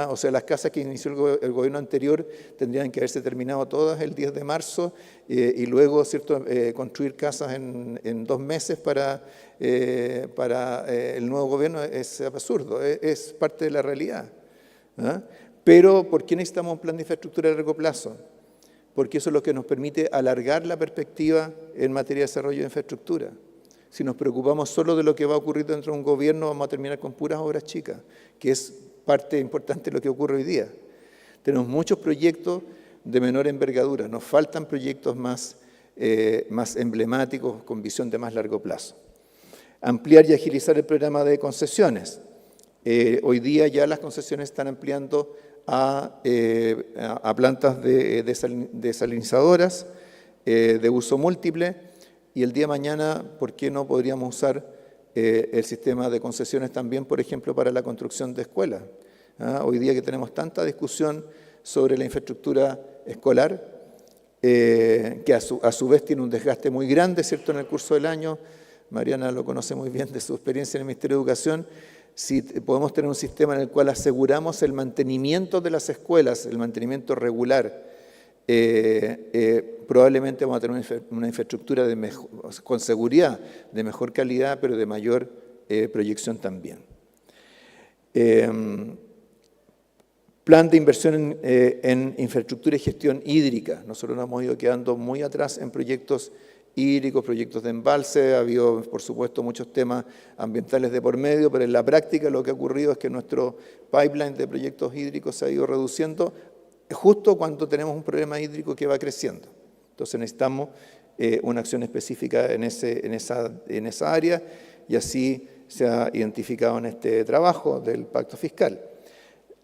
O sea, las casas que inició el gobierno anterior tendrían que haberse terminado todas el 10 de marzo y luego, ¿cierto?, construir casas en 2 meses para el nuevo gobierno es absurdo, es parte de la realidad. Pero, ¿por qué necesitamos un plan de infraestructura de largo plazo? Porque eso es lo que nos permite alargar la perspectiva en materia de desarrollo de infraestructura. Si nos preocupamos solo de lo que va a ocurrir dentro de un gobierno, vamos a terminar con puras obras chicas, que es parte importante de lo que ocurre hoy día. Tenemos muchos proyectos de menor envergadura, nos faltan proyectos más emblemáticos, con visión de más largo plazo. Ampliar y agilizar el programa de concesiones. Hoy día ya las concesiones están ampliando a plantas desalinizadoras de uso múltiple, y el día de mañana, ¿por qué no podríamos usar el sistema de concesiones también, por ejemplo, para la construcción de escuelas? Hoy día que tenemos tanta discusión sobre la infraestructura escolar, que a su vez tiene un desgaste muy grande, ¿cierto?, en el curso del año. Mariana lo conoce muy bien de su experiencia en el Ministerio de Educación. si podemos tener un sistema en el cual aseguramos el mantenimiento de las escuelas, el mantenimiento regular, probablemente vamos a tener una infraestructura con seguridad, de mejor calidad, pero de mayor proyección también. Plan de inversión en infraestructura y gestión hídrica. Nosotros nos hemos ido quedando muy atrás en proyectos hídricos, proyectos de embalse. Ha habido, por supuesto, muchos temas ambientales de por medio, pero en la práctica lo que ha ocurrido es que nuestro pipeline de proyectos hídricos se ha ido reduciendo justo cuando tenemos un problema hídrico que va creciendo. Entonces necesitamos una acción específica en esa área, y así se ha identificado en este trabajo del Pacto Fiscal.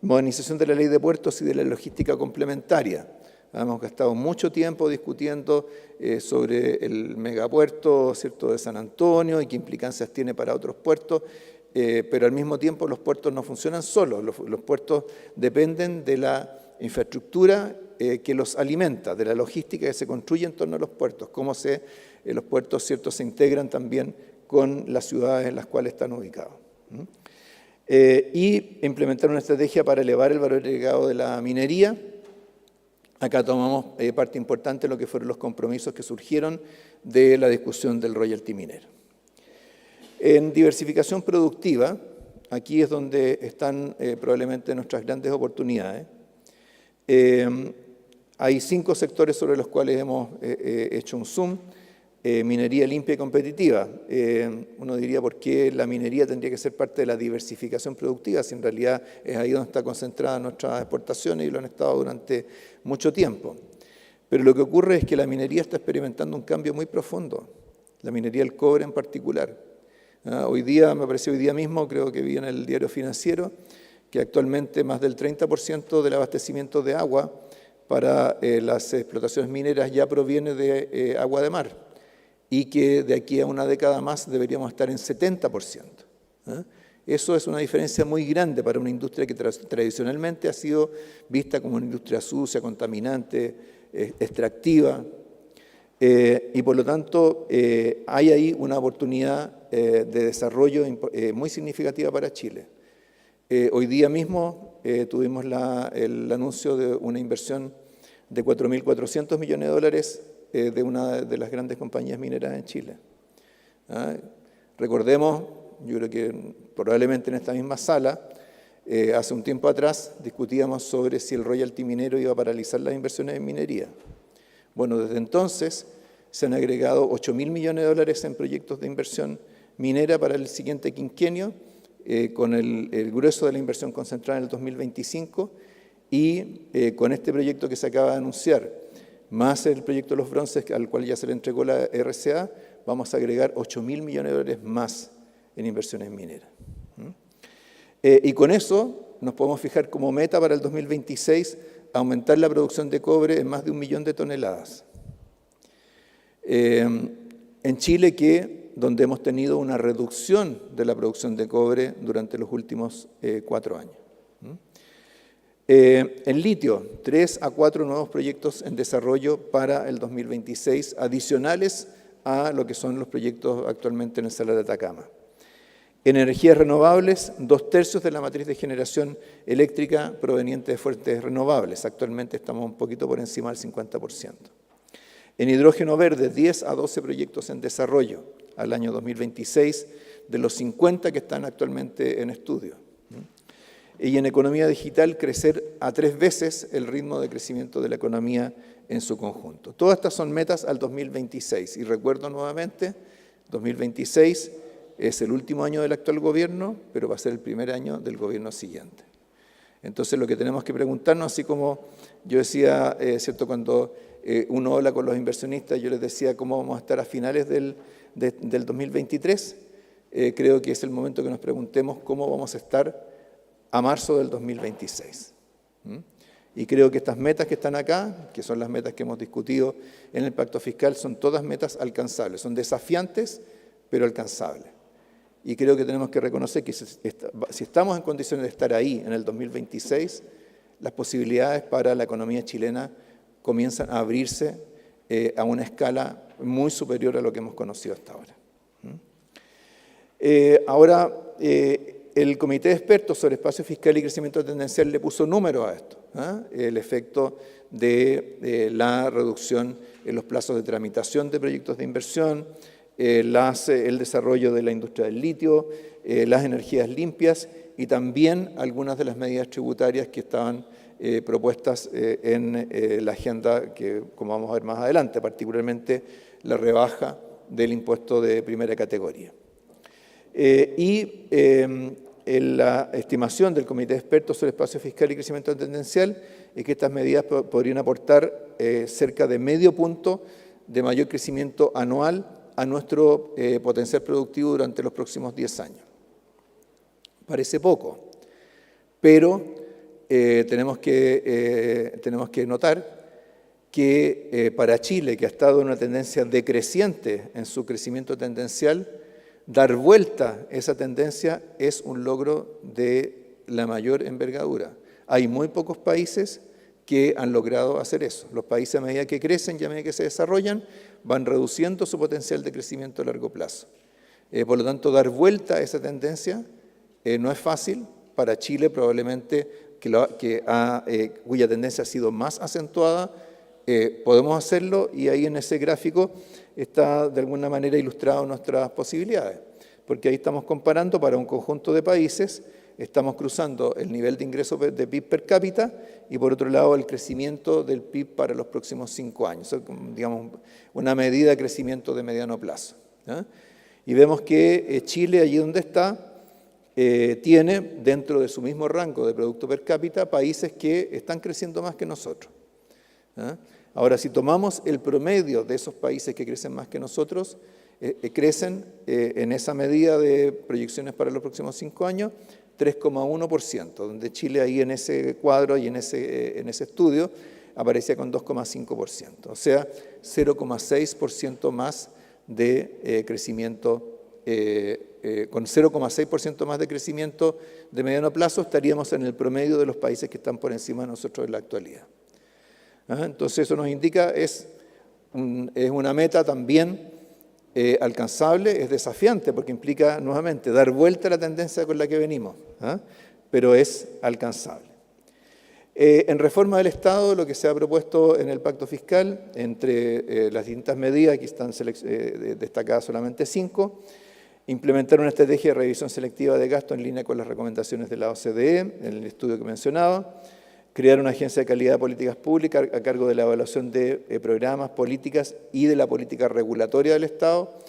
Modernización de la Ley de Puertos y de la logística complementaria. Hemos gastado mucho tiempo discutiendo sobre el megapuerto, ¿cierto?, de San Antonio y qué implicancias tiene para otros puertos, pero al mismo tiempo los puertos no funcionan solos. Los puertos dependen de la infraestructura que los alimenta, de la logística que se construye en torno a los puertos, cómo los puertos, ¿cierto?, se integran también con las ciudades en las cuales están ubicados. Y implementar una estrategia para elevar el valor agregado de la minería. Acá tomamos parte importante de lo que fueron los compromisos que surgieron de la discusión del royalty minero. En diversificación productiva, aquí es donde están probablemente nuestras grandes oportunidades. Hay 5 sectores sobre los cuales hemos hecho un zoom. Minería limpia y competitiva. Uno diría, ¿por qué la minería tendría que ser parte de la diversificación productiva? Si en realidad es ahí donde está concentrada nuestras exportaciones y lo han estado durante mucho tiempo. Pero lo que ocurre es que la minería está experimentando un cambio muy profundo, la minería del cobre en particular. Hoy día, me pareció hoy día mismo, creo que vi en el Diario Financiero, que actualmente más del 30% del abastecimiento de agua para las explotaciones mineras ya proviene de agua de mar, y que de aquí a una década más deberíamos estar en 70%. Eso es una diferencia muy grande para una industria que tradicionalmente ha sido vista como una industria sucia, contaminante, extractiva, y por lo tanto hay ahí una oportunidad de desarrollo muy significativa para Chile. Hoy día mismo tuvimos el anuncio de una inversión de 4.400 millones de dólares de una de las grandes compañías mineras en Chile. Recordemos, yo creo que probablemente en esta misma sala, hace un tiempo atrás discutíamos sobre si el royalty minero iba a paralizar las inversiones en minería. Bueno, desde entonces se han agregado 8.000 millones de dólares en proyectos de inversión minera para el siguiente quinquenio, con el grueso de la inversión concentrada en el 2025, y con este proyecto que se acaba de anunciar, más el proyecto de los bronces, al cual ya se le entregó la RCA, vamos a agregar 8.000 millones de dólares más en inversiones mineras. Y con eso nos podemos fijar como meta para el 2026 aumentar la producción de cobre en más de 1 millón de toneladas. En Chile, donde hemos tenido una reducción de la producción de cobre durante los últimos 4 años. En litio, 3 a 4 nuevos proyectos en desarrollo para el 2026, adicionales a lo que son los proyectos actualmente en el Salar de Atacama. En energías renovables, 2/3 de la matriz de generación eléctrica proveniente de fuentes renovables. Actualmente estamos un poquito por encima del 50%. En hidrógeno verde, 10 a 12 proyectos en desarrollo al año 2026, de los 50 que están actualmente en estudio. Y en economía digital, crecer a 3 veces el ritmo de crecimiento de la economía en su conjunto. Todas estas son metas al 2026. Y recuerdo nuevamente, 2026 es el último año del actual gobierno, pero va a ser el primer año del gobierno siguiente. Entonces, lo que tenemos que preguntarnos, así como yo decía, ¿cierto?, cuando uno habla con los inversionistas, yo les decía cómo vamos a estar a finales del 2023, creo que es el momento que nos preguntemos cómo vamos a estar a marzo del 2026. Y creo que estas metas que están acá, que son las metas que hemos discutido en el Pacto Fiscal, son todas metas alcanzables, son desafiantes, pero alcanzables. Y creo que tenemos que reconocer que si estamos en condiciones de estar ahí en el 2026, las posibilidades para la economía chilena comienzan a abrirse a una escala muy superior a lo que hemos conocido hasta ahora. Ahora, El Comité de Expertos sobre Espacio Fiscal y Crecimiento Tendencial le puso número a esto, el efecto de la reducción en los plazos de tramitación de proyectos de inversión, el desarrollo de la industria del litio, las energías limpias y también algunas de las medidas tributarias que estaban propuestas en la agenda que, como vamos a ver más adelante, particularmente la rebaja del impuesto de primera categoría. La estimación del Comité de Expertos sobre Espacio Fiscal y Crecimiento Tendencial es que estas medidas podrían aportar cerca de medio punto de mayor crecimiento anual a nuestro potencial productivo durante los próximos 10 años. Parece poco, pero tenemos que notar que para Chile, que ha estado en una tendencia decreciente en su crecimiento tendencial, dar vuelta a esa tendencia es un logro de la mayor envergadura. Hay muy pocos países que han logrado hacer eso. Los países, a medida que crecen y a medida que se desarrollan, van reduciendo su potencial de crecimiento a largo plazo. Por lo tanto, dar vuelta a esa tendencia no es fácil. Para Chile, probablemente, cuya tendencia ha sido más acentuada, podemos hacerlo, y ahí en ese gráfico está de alguna manera ilustrado nuestras posibilidades, porque ahí estamos comparando para un conjunto de países, estamos cruzando el nivel de ingreso de PIB per cápita y por otro lado el crecimiento del PIB para los próximos 5 años, digamos una medida de crecimiento de mediano plazo. Y vemos que Chile, allí donde está, tiene dentro de su mismo rango de producto per cápita países que están creciendo más que nosotros. Ahora, si tomamos el promedio de esos países que crecen más que nosotros, crecen en esa medida de proyecciones para los próximos 5 años, 3,1%, donde Chile ahí en ese cuadro y en ese estudio aparecía con 2,5%, o sea, 0,6% más de crecimiento, con 0,6% más de crecimiento de mediano plazo estaríamos en el promedio de los países que están por encima de nosotros en la actualidad. Entonces eso nos indica, es una meta también alcanzable, es desafiante porque implica nuevamente dar vuelta a la tendencia con la que venimos, pero es alcanzable. En reforma del Estado, lo que se ha propuesto en el pacto fiscal, entre las distintas medidas, aquí están destacadas solamente 5, implementar una estrategia de revisión selectiva de gasto en línea con las recomendaciones de la OCDE, en el estudio que mencionaba, crear una agencia de calidad de políticas públicas a cargo de la evaluación de programas, políticas y de la política regulatoria del Estado.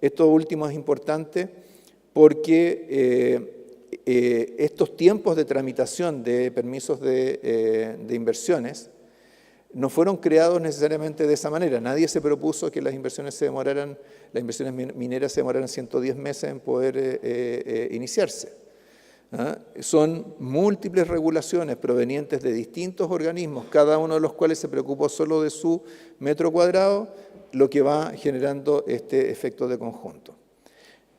Esto último es importante porque estos tiempos de tramitación de permisos de inversiones no fueron creados necesariamente de esa manera. Nadie se propuso que las inversiones mineras se demoraran 110 meses en poder iniciarse. Son múltiples regulaciones provenientes de distintos organismos, cada uno de los cuales se preocupó solo de su metro cuadrado, lo que va generando este efecto de conjunto.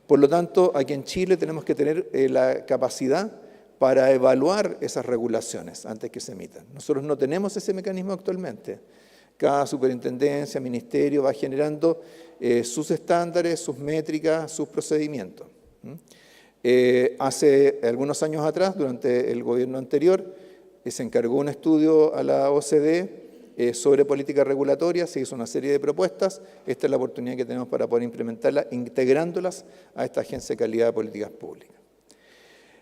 Por lo tanto, aquí en Chile tenemos que tener la capacidad para evaluar esas regulaciones antes que se emitan. Nosotros no tenemos ese mecanismo actualmente. Cada superintendencia, ministerio va generando sus estándares, sus métricas, sus procedimientos. Hace algunos años atrás, durante el gobierno anterior, se encargó un estudio a la OCDE sobre política regulatoria, se hizo una serie de propuestas. Esta es la oportunidad que tenemos para poder implementarlas, integrándolas a esta Agencia de Calidad de Políticas Públicas.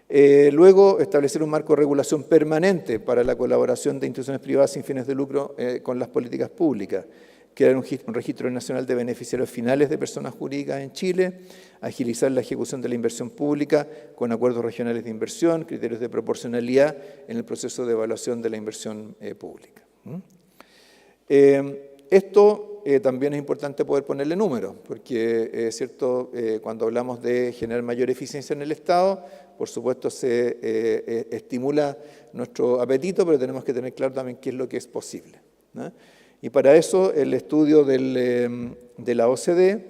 Luego, establecer un marco de regulación permanente para la colaboración de instituciones privadas sin fines de lucro con las políticas públicas, crear un registro nacional de beneficiarios finales de personas jurídicas en Chile, agilizar la ejecución de la inversión pública con acuerdos regionales de inversión, criterios de proporcionalidad en el proceso de evaluación de la inversión pública. Esto también es importante poder ponerle números, porque es cierto, cuando hablamos de generar mayor eficiencia en el Estado, por supuesto se estimula nuestro apetito, pero tenemos que tener claro también qué es lo que es posible. Y para eso el estudio de la OCDE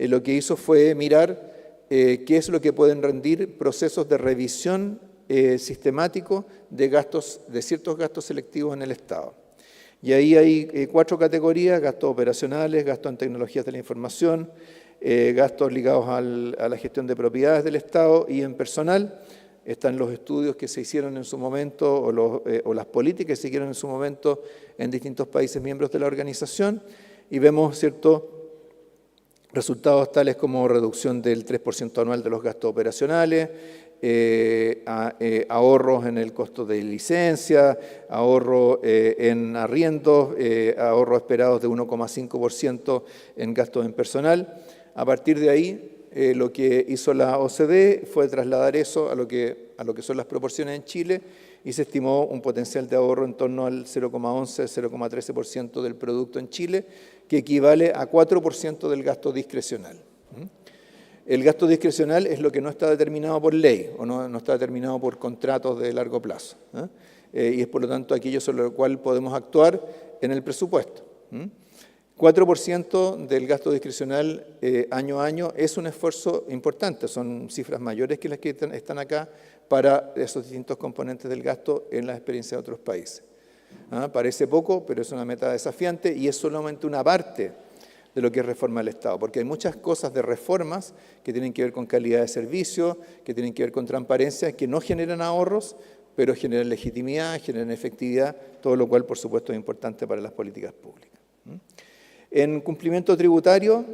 lo que hizo fue mirar qué es lo que pueden rendir procesos de revisión sistemático de ciertos gastos selectivos en el Estado. Y ahí hay 4 categorías: gastos operacionales, gastos en tecnologías de la información, gastos ligados a la gestión de propiedades del Estado y en personal. están los estudios que se hicieron en su momento o las políticas que se hicieron en su momento en distintos países miembros de la organización y vemos, ¿cierto?, resultados tales como reducción del 3% anual de los gastos operacionales, ahorros en el costo de licencia, ahorro en arriendos, ahorros esperados de 1,5% en gastos en personal. A partir de ahí, lo que hizo la OCDE fue trasladar eso a lo que son las proporciones en Chile y se estimó un potencial de ahorro en torno al 0,11-0,13% del producto en Chile, que equivale a 4% del gasto discrecional. El gasto discrecional es lo que no está determinado por ley o no está determinado por contratos de largo plazo. Y es por lo tanto aquello sobre lo cual podemos actuar en el presupuesto. 4% del gasto discrecional año a año es un esfuerzo importante, son cifras mayores que las que están acá para esos distintos componentes del gasto en la experiencia de otros países. Parece poco, pero es una meta desafiante y es solamente una parte de lo que es reforma del Estado, porque hay muchas cosas de reformas que tienen que ver con calidad de servicio, que tienen que ver con transparencia, que no generan ahorros, pero generan legitimidad, generan efectividad, todo lo cual, por supuesto, es importante para las políticas públicas. En cumplimiento tributario,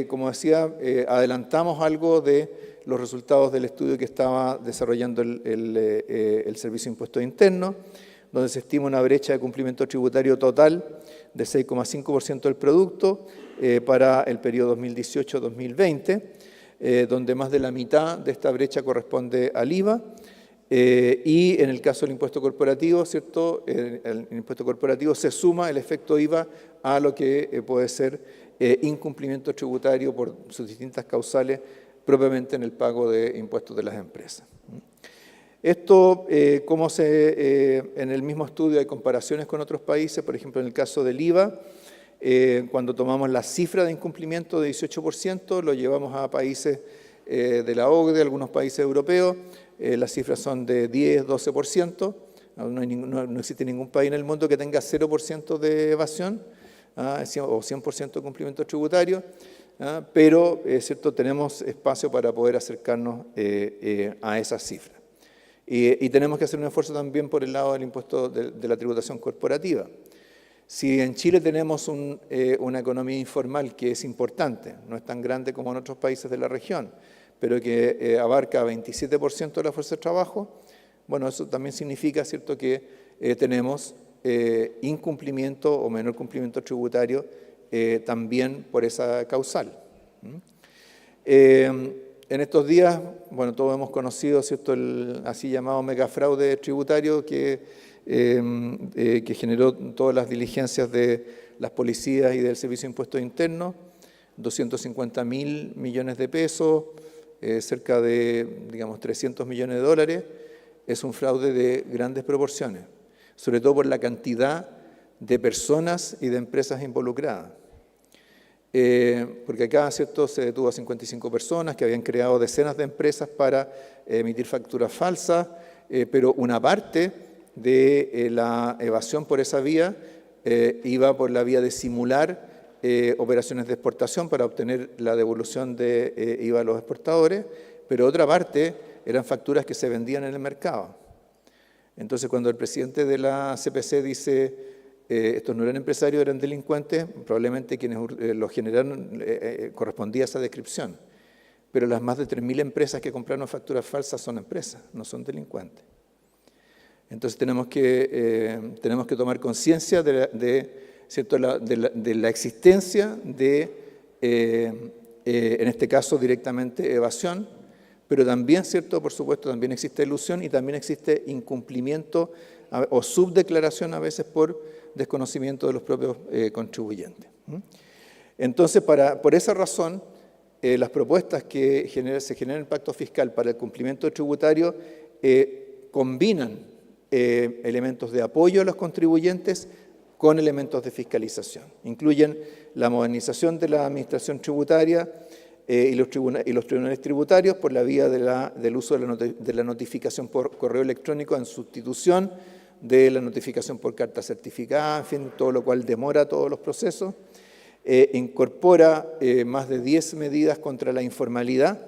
como decía, adelantamos algo de los resultados del estudio que estaba desarrollando el Servicio de Impuestos Internos, donde se estima una brecha de cumplimiento tributario total de 6,5% del producto para el periodo 2018-2020, donde más de la mitad de esta brecha corresponde al IVA, y en el caso del impuesto corporativo, ¿cierto? El impuesto corporativo se suma el efecto IVA a lo que puede ser incumplimiento tributario por sus distintas causales propiamente en el pago de impuestos de las empresas. Esto, como en el mismo estudio hay comparaciones con otros países, por ejemplo, en el caso del IVA, cuando tomamos la cifra de incumplimiento de 18%, lo llevamos a países de la OCDE, algunos países europeos, las cifras son de 10, 12%, no existe ningún país en el mundo que tenga 0% de evasión o 100% de cumplimiento tributario, pero ¿cierto? Tenemos espacio para poder acercarnos a esas cifras. Y tenemos que hacer un esfuerzo también por el lado del impuesto de la tributación corporativa. Si en Chile tenemos una economía informal que es importante, no es tan grande como en otros países de la región, pero que abarca 27% de la fuerza de trabajo, bueno, eso también significa, ¿cierto?, que tenemos incumplimiento o menor cumplimiento tributario también por esa causal. En estos días, bueno, todos hemos conocido, ¿cierto?, el así llamado megafraude tributario que generó todas las diligencias de las policías y del Servicio de Impuestos Internos, 250.000 millones de pesos, cerca de, digamos, 300 millones de dólares. Es un fraude de grandes proporciones, sobre todo por la cantidad de personas y de empresas involucradas. Porque acá, ¿cierto?, se detuvo a 55 personas que habían creado decenas de empresas para emitir facturas falsas, pero una parte de la evasión por esa vía iba por la vía de simular operaciones de exportación para obtener la devolución de IVA a los exportadores, pero otra parte eran facturas que se vendían en el mercado. Entonces, cuando el presidente de la CPC dice estos no eran empresarios, eran delincuentes, probablemente quienes los generaron correspondía a esa descripción. Pero las más de 3.000 empresas que compraron facturas falsas son empresas, no son delincuentes. Entonces tenemos que tomar conciencia ¿cierto?, de la existencia de, en este caso directamente, evasión, pero también, ¿cierto?, por supuesto, también existe elusión y también existe incumplimiento o subdeclaración a veces por desconocimiento de los propios contribuyentes. Entonces, por esa razón, las propuestas que se generan el pacto fiscal para el cumplimiento tributario combinan elementos de apoyo a los contribuyentes con elementos de fiscalización. Incluyen la modernización de la administración tributaria y los tribunales tributarios por la vía del uso de la notificación por correo electrónico en sustitución de la notificación por carta certificada, en fin, todo lo cual demora todos los procesos. Incorpora más de 10 medidas contra la informalidad,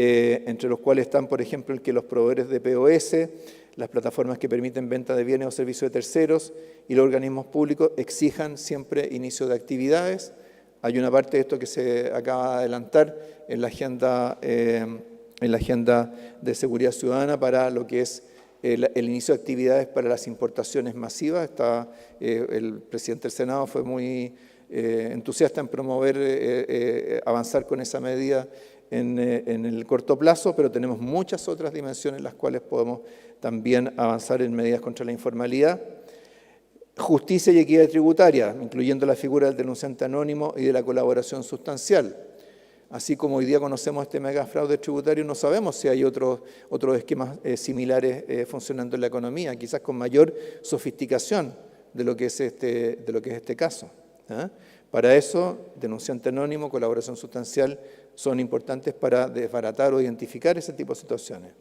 entre los cuales están, por ejemplo, el que los proveedores de POS, las plataformas que permiten venta de bienes o servicios de terceros y los organismos públicos exijan siempre inicio de actividades. Hay una parte de esto que se acaba de adelantar en la agenda de seguridad ciudadana para lo que es el inicio de actividades para las importaciones masivas. El presidente del Senado fue muy entusiasta en promover, avanzar con esa medida en el corto plazo, pero tenemos muchas otras dimensiones en las cuales podemos también avanzar en medidas contra la informalidad. Justicia y equidad tributaria, incluyendo la figura del denunciante anónimo y de la colaboración sustancial. Así como hoy día conocemos este megafraude tributario, no sabemos si hay otros esquemas similares funcionando en la economía, quizás con mayor sofisticación de lo que es este caso. Para eso, denunciante anónimo, colaboración sustancial, son importantes para desbaratar o identificar ese tipo de situaciones.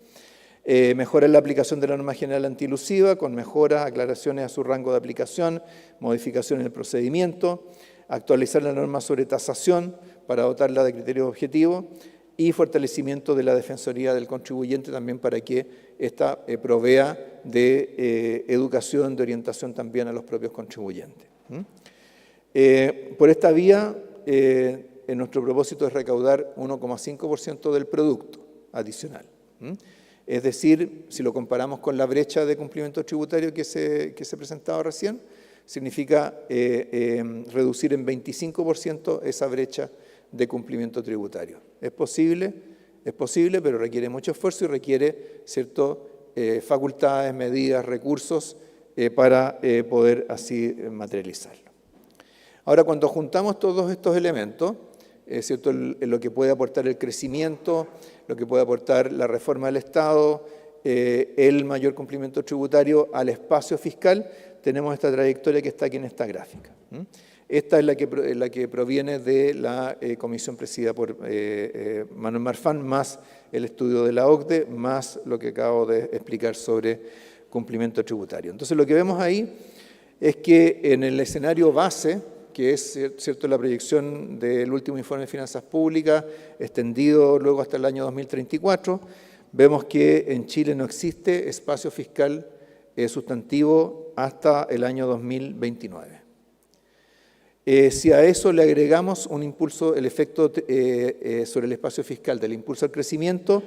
Mejorar la aplicación de la norma general antielusiva, con mejoras, aclaraciones a su rango de aplicación, modificaciones en el procedimiento, actualizar la norma sobre tasación para dotarla de criterios objetivos y fortalecimiento de la Defensoría del Contribuyente también para que ésta provea de educación, de orientación también a los propios contribuyentes. Por esta vía, nuestro propósito es recaudar 1,5% del producto adicional. Es decir, si lo comparamos con la brecha de cumplimiento tributario que se presentaba recién, significa reducir en 25% esa brecha de cumplimiento tributario. Es posible, pero requiere mucho esfuerzo y requiere facultades, medidas, recursos para poder así materializarlo. Ahora, cuando juntamos todos estos elementos, lo que puede aportar el crecimiento, lo que puede aportar la reforma del Estado, el mayor cumplimiento tributario al espacio fiscal, tenemos esta trayectoria que está aquí en esta gráfica. Esta es la que proviene de la comisión presidida por Manuel Marfán, más el estudio de la OCDE, más lo que acabo de explicar sobre cumplimiento tributario. Entonces, lo que vemos ahí es que en el escenario base, que es la proyección del último informe de finanzas públicas, extendido luego hasta el año 2034, vemos que en Chile no existe espacio fiscal sustantivo hasta el año 2029. Si a eso le agregamos un impulso, el efecto sobre el espacio fiscal del impulso al crecimiento,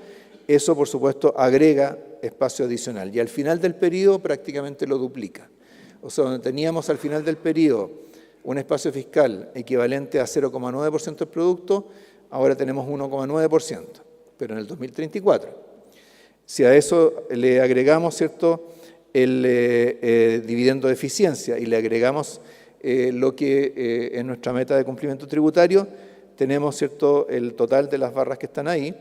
eso por supuesto agrega espacio adicional y al final del periodo prácticamente lo duplica. O sea, donde teníamos al final del periodo un espacio fiscal equivalente a 0,9% del producto, ahora tenemos 1,9%, pero en el 2034. Si a eso le agregamos el dividendo de eficiencia y le agregamos lo que es nuestra meta de cumplimiento tributario, tenemos el total de las barras que están ahí,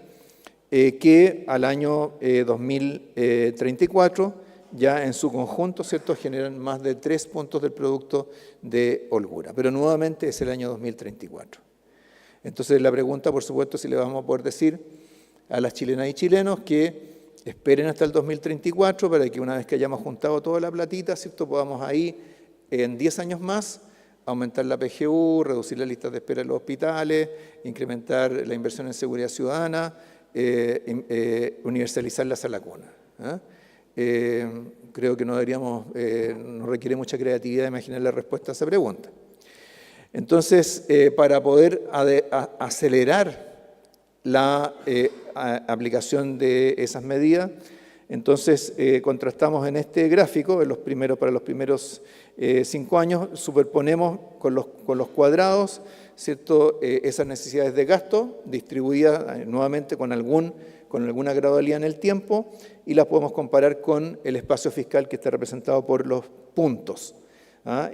que al año 2034 ya en su conjunto, generan más de 3 puntos del producto de holgura. Pero nuevamente es el año 2034. Entonces la pregunta, por supuesto, si le vamos a poder decir a las chilenas y chilenos que esperen hasta el 2034 para que una vez que hayamos juntado toda la platita, podamos ahí en 10 años más aumentar la PGU, reducir las listas de espera en los hospitales, incrementar la inversión en seguridad ciudadana, universalizar la sala cuna. Creo que no requiere mucha creatividad imaginar la respuesta a esa pregunta. Entonces, para poder acelerar la aplicación de esas medidas, entonces contrastamos en este gráfico, para los primeros 5 años, superponemos con los cuadrados, esas necesidades de gasto distribuidas nuevamente con alguna gradualidad en el tiempo y las podemos comparar con el espacio fiscal que está representado por los puntos.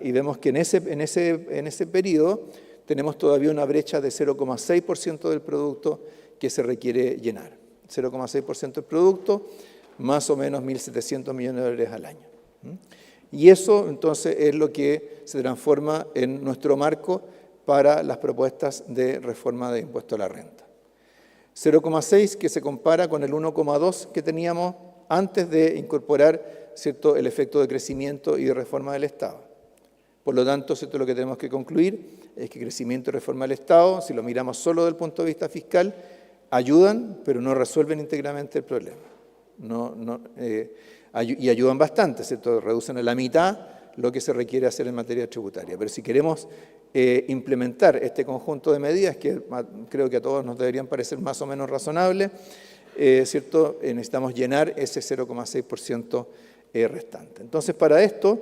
Y vemos que en ese periodo tenemos todavía una brecha de 0,6% del producto que se requiere llenar. 0,6% del producto, más o menos 1.700 millones de dólares al año. Y eso entonces es lo que se transforma en nuestro marco para las propuestas de reforma de impuesto a la renta. 0,6 que se compara con el 1,2 que teníamos antes de incorporar el efecto de crecimiento y de reforma del Estado. Por lo tanto, lo que tenemos que concluir es que crecimiento y reforma del Estado, si lo miramos solo desde el punto de vista fiscal, ayudan, pero no resuelven íntegramente el problema. Y ayudan bastante, ¿cierto? Reducen a la mitad lo que se requiere hacer en materia tributaria. Pero si queremos implementar este conjunto de medidas, que creo que a todos nos deberían parecer más o menos razonables, ¿cierto? Necesitamos llenar ese 0,6% restante. Entonces, para esto,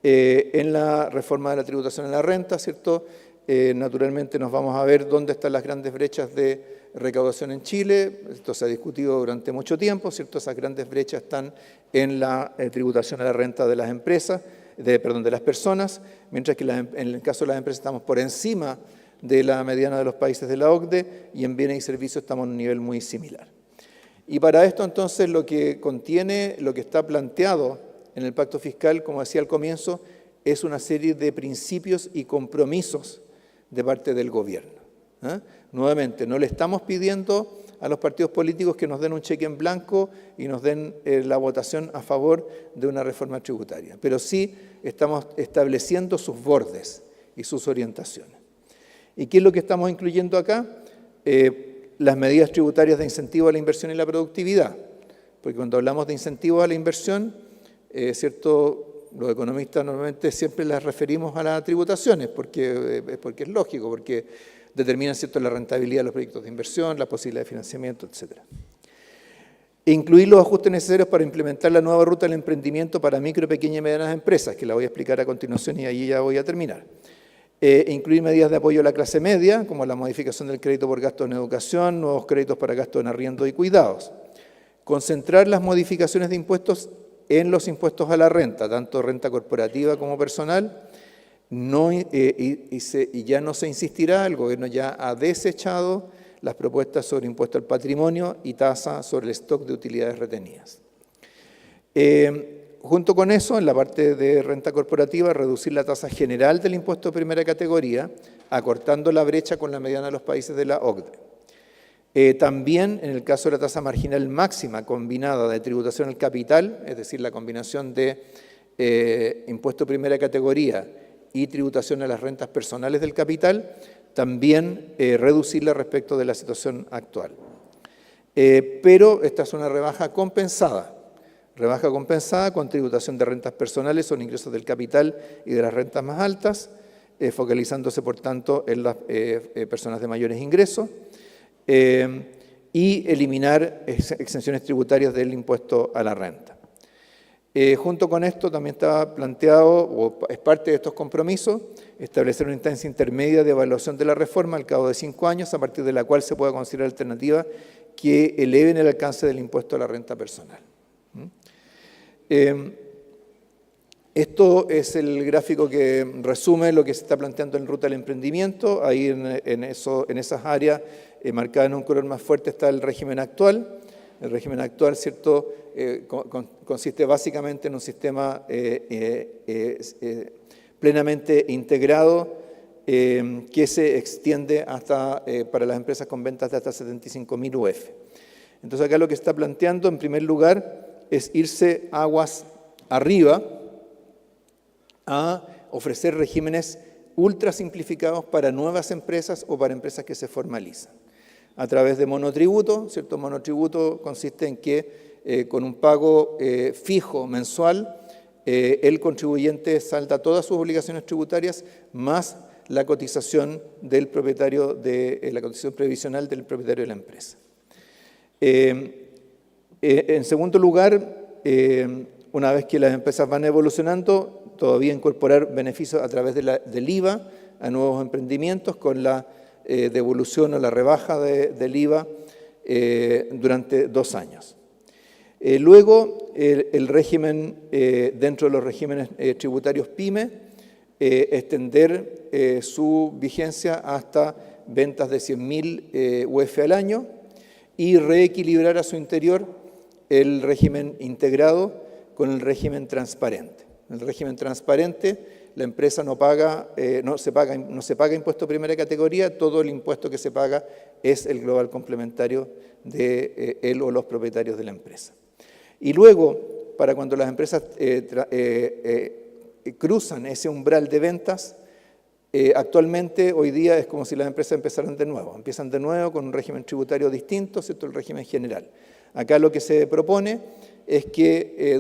en la reforma de la tributación en la renta, ¿cierto? Naturalmente nos vamos a ver dónde están las grandes brechas de recaudación en Chile. Esto se ha discutido durante mucho tiempo, ¿cierto? Esas grandes brechas están en la tributación a la renta de las empresas, de las personas, mientras que en el caso de las empresas estamos por encima de la mediana de los países de la OCDE y en bienes y servicios estamos en un nivel muy similar. Y para esto entonces lo que contiene, lo que está planteado en el pacto fiscal, como decía al comienzo, es una serie de principios y compromisos de parte del gobierno. Nuevamente, no le estamos pidiendo a los partidos políticos que nos den un cheque en blanco y nos den la votación a favor de una reforma tributaria, pero sí estamos estableciendo sus bordes y sus orientaciones. ¿Y qué es lo que estamos incluyendo acá? Las medidas tributarias de incentivo a la inversión y la productividad, porque cuando hablamos de incentivo a la inversión, ¿cierto? Los economistas normalmente siempre las referimos a las tributaciones, porque es lógico, porque determinan, ¿cierto?, la rentabilidad de los proyectos de inversión, la posibilidad de financiamiento, etc. Incluir los ajustes necesarios para implementar la nueva ruta del emprendimiento para micro, pequeñas y medianas empresas, que la voy a explicar a continuación y ahí ya voy a terminar. Incluir medidas de apoyo a la clase media, como la modificación del crédito por gasto en educación, nuevos créditos para gasto en arriendo y cuidados. Concentrar las modificaciones de impuestos en los impuestos a la renta, tanto renta corporativa como personal, y ya no se insistirá, el gobierno ya ha desechado las propuestas sobre impuesto al patrimonio y tasa sobre el stock de utilidades retenidas. Junto con eso, en la parte de renta corporativa, reducir la tasa general del impuesto de primera categoría, acortando la brecha con la mediana de los países de la OCDE. También, en el caso de la tasa marginal máxima combinada de tributación al capital, es decir, la combinación de impuesto de primera categoría y tributación a las rentas personales del capital, también reducirla respecto de la situación actual. Pero esta es una rebaja compensada con tributación de rentas personales o ingresos del capital y de las rentas más altas, focalizándose, por tanto, en las personas de mayores ingresos, y eliminar exenciones tributarias del impuesto a la renta. Junto con esto también estaba planteado, o es parte de estos compromisos, establecer una instancia intermedia de evaluación de la reforma al cabo de 5 años, a partir de la cual se pueda considerar alternativas que eleven el alcance del impuesto a la renta personal. Esto es el gráfico que resume lo que se está planteando en Ruta del Emprendimiento. Ahí en esas áreas marcadas en un color más fuerte está el régimen actual. El régimen actual, ¿cierto?, consiste básicamente en un sistema plenamente integrado que se extiende hasta para las empresas con ventas de hasta 75.000 UF. Entonces acá lo que está planteando, en primer lugar, es irse aguas arriba a ofrecer regímenes ultra simplificados para nuevas empresas o para empresas que se formalizan. A través de monotributo, ¿cierto? Monotributo consiste en que con un pago fijo mensual, el contribuyente salda todas sus obligaciones tributarias más la cotización del propietario la cotización previsional del propietario de la empresa. En segundo lugar, una vez que las empresas van evolucionando, todavía incorporar beneficios a través del IVA a nuevos emprendimientos con la devolución o la rebaja del IVA durante 2 años. Luego, el régimen, dentro de los regímenes tributarios PYME, extender su vigencia hasta ventas de 100.000 UF al año y reequilibrar a su interior el régimen integrado con el régimen transparente. En el régimen transparente, la empresa no se paga impuesto de primera categoría, todo el impuesto que se paga es el global complementario de él o los propietarios de la empresa. Y luego, para cuando las empresas cruzan ese umbral de ventas, Actualmente, hoy día, es como si las empresas empezaran de nuevo. Empiezan de nuevo con un régimen tributario distinto, ¿cierto?, el régimen general. Acá lo que se propone es que,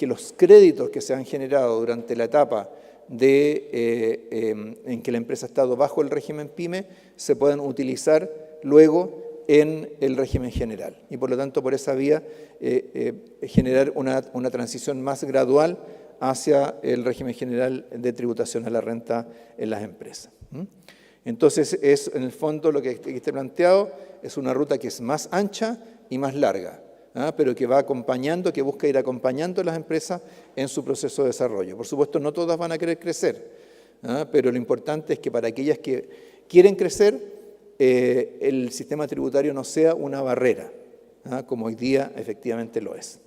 los créditos que se han generado durante la etapa en que la empresa ha estado bajo el régimen PYME se puedan utilizar luego en el régimen general. Y por lo tanto, por esa vía, generar una transición más gradual hacia el régimen general de tributación a la renta en las empresas. Entonces, en el fondo, lo que está planteado es una ruta que es más ancha y más larga, pero que va acompañando, que busca ir acompañando a las empresas en su proceso de desarrollo. Por supuesto, no todas van a querer crecer, pero lo importante es que para aquellas que quieren crecer, el sistema tributario no sea una barrera, como hoy día efectivamente lo es.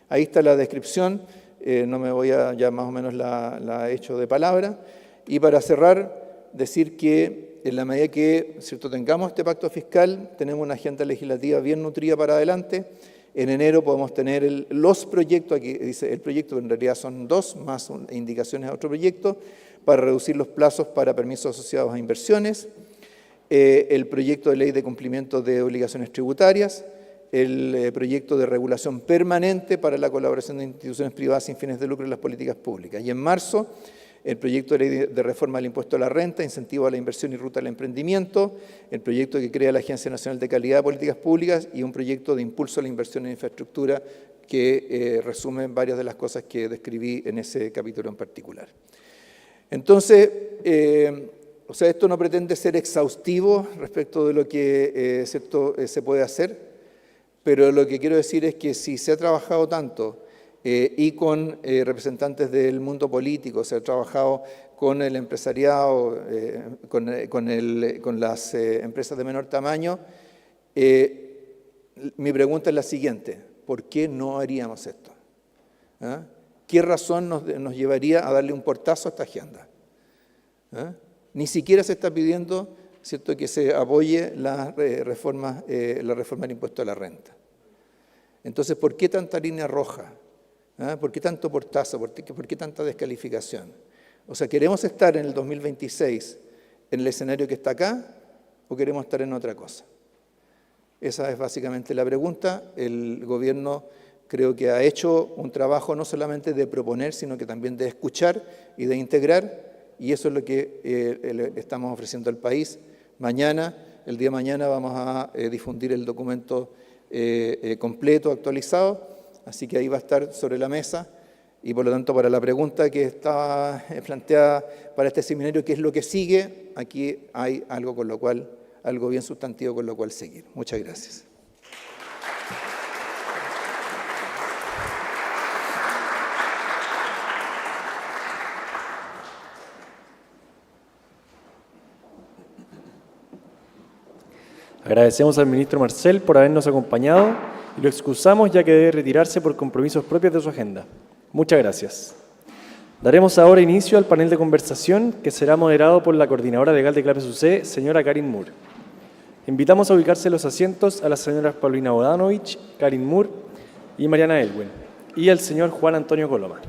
Ahí está la descripción. No me voy a, ya más o menos la he hecho de palabra. Y para cerrar, decir que en la medida que, ¿cierto?, tengamos este pacto fiscal, tenemos una agenda legislativa bien nutrida para adelante. En enero podemos tener los proyectos, aquí dice el proyecto, pero en realidad son dos, más indicaciones a otro proyecto, para reducir los plazos para permisos asociados a inversiones, el proyecto de ley de cumplimiento de obligaciones tributarias, el proyecto de regulación permanente para la colaboración de instituciones privadas sin fines de lucro en las políticas públicas. Y en marzo, el proyecto de ley de reforma del impuesto a la renta, incentivo a la inversión y ruta al emprendimiento, el proyecto que crea la Agencia Nacional de Calidad de Políticas Públicas y un proyecto de impulso a la inversión en infraestructura que resume varias de las cosas que describí en ese capítulo en particular. Entonces, esto no pretende ser exhaustivo respecto de lo que se puede hacer, pero lo que quiero decir es que si se ha trabajado tanto y con representantes del mundo político, se ha trabajado con el empresariado, con las empresas de menor tamaño, mi pregunta es la siguiente: ¿por qué no haríamos esto? ¿Qué razón nos llevaría a darle un portazo a esta agenda? Ni siquiera se está pidiendo, ¿cierto?, que se apoye la reforma del impuesto a la renta. Entonces, ¿por qué tanta línea roja? ¿Por qué tanto portazo? ¿Por qué tanta descalificación? O sea, ¿queremos estar en el 2026 en el escenario que está acá o queremos estar en otra cosa? Esa es básicamente la pregunta. El gobierno creo que ha hecho un trabajo no solamente de proponer, sino que también de escuchar y de integrar. Y eso es lo que le estamos ofreciendo al país. El día de mañana vamos a difundir el documento completo, actualizado, así que ahí va a estar sobre la mesa. Y por lo tanto, para la pregunta que estaba planteada para este seminario, ¿qué es lo que sigue? Aquí hay algo bien sustantivo con lo cual seguir. Muchas gracias. Agradecemos al ministro Marcel por habernos acompañado y lo excusamos ya que debe retirarse por compromisos propios de su agenda. Muchas gracias. Daremos ahora inicio al panel de conversación que será moderado por la coordinadora legal de CLAPES UC, señora Karin Moore. Invitamos a ubicarse en los asientos a las señoras Paulina Bodanovich, Karin Moore y Mariana Elwen, y al señor Juan Antonio Coloma.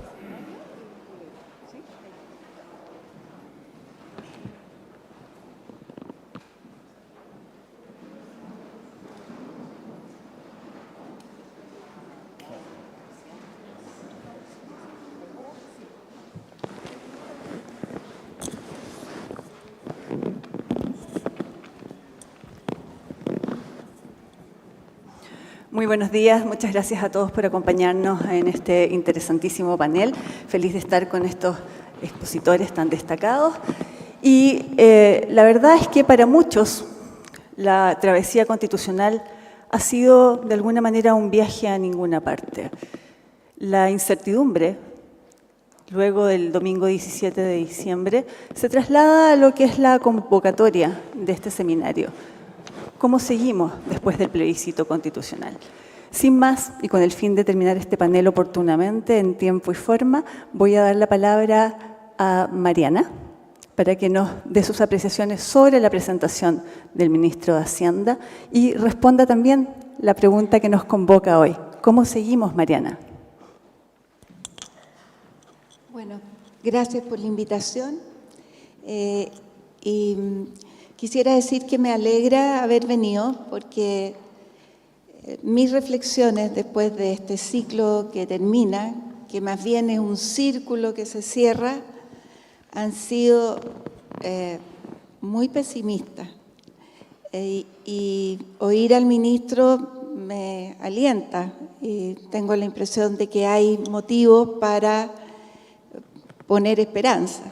Muy buenos días, muchas gracias a todos por acompañarnos en este interesantísimo panel. Feliz de estar con estos expositores tan destacados. Y la verdad es que para muchos la travesía constitucional ha sido de alguna manera un viaje a ninguna parte. La incertidumbre, luego del domingo 17 de diciembre, se traslada a lo que es la convocatoria de este seminario. ¿Cómo seguimos después del plebiscito constitucional? Sin más, y con el fin de terminar este panel oportunamente, en tiempo y forma, voy a dar la palabra a Mariana para que nos dé sus apreciaciones sobre la presentación del ministro de Hacienda y responda también la pregunta que nos convoca hoy. ¿Cómo seguimos, Mariana? Bueno, gracias por la invitación. Y quisiera decir que me alegra haber venido porque mis reflexiones después de este ciclo que termina, que más bien es un círculo que se cierra, han sido muy pesimistas. Y oír al ministro me alienta y tengo la impresión de que hay motivo para poner esperanza.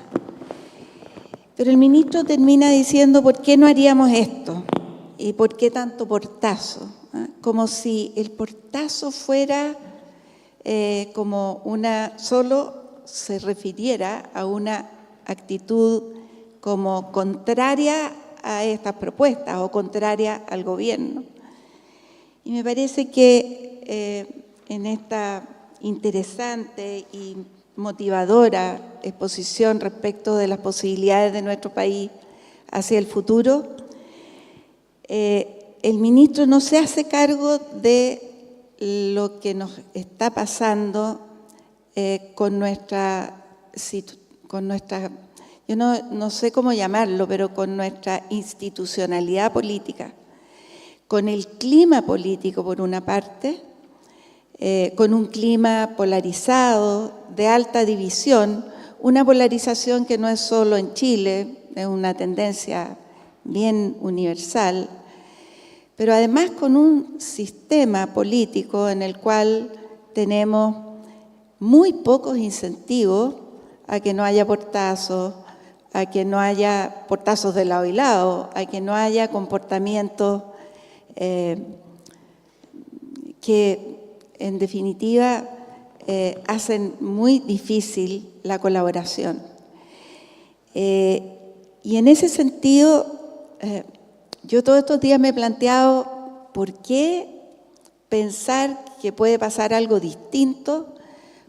Pero el ministro termina diciendo, ¿por qué no haríamos esto? ¿Y por qué tanto portazo? Como si el portazo fuera como solo se refiriera a una actitud como contraria a estas propuestas o contraria al gobierno. Y me parece que en esta interesante y motivadora exposición respecto de las posibilidades de nuestro país hacia el futuro, el ministro no se hace cargo de lo que nos está pasando con nuestra, yo no sé cómo llamarlo, pero con nuestra institucionalidad política, con el clima político por una parte, con un clima polarizado, de alta división, una polarización que no es solo en Chile, es una tendencia bien universal, pero además con un sistema político en el cual tenemos muy pocos incentivos a que no haya portazos, a que no haya portazos de lado y lado, a que no haya comportamientos que en definitiva hacen muy difícil la colaboración. Y en ese sentido, yo todos estos días me he planteado por qué pensar que puede pasar algo distinto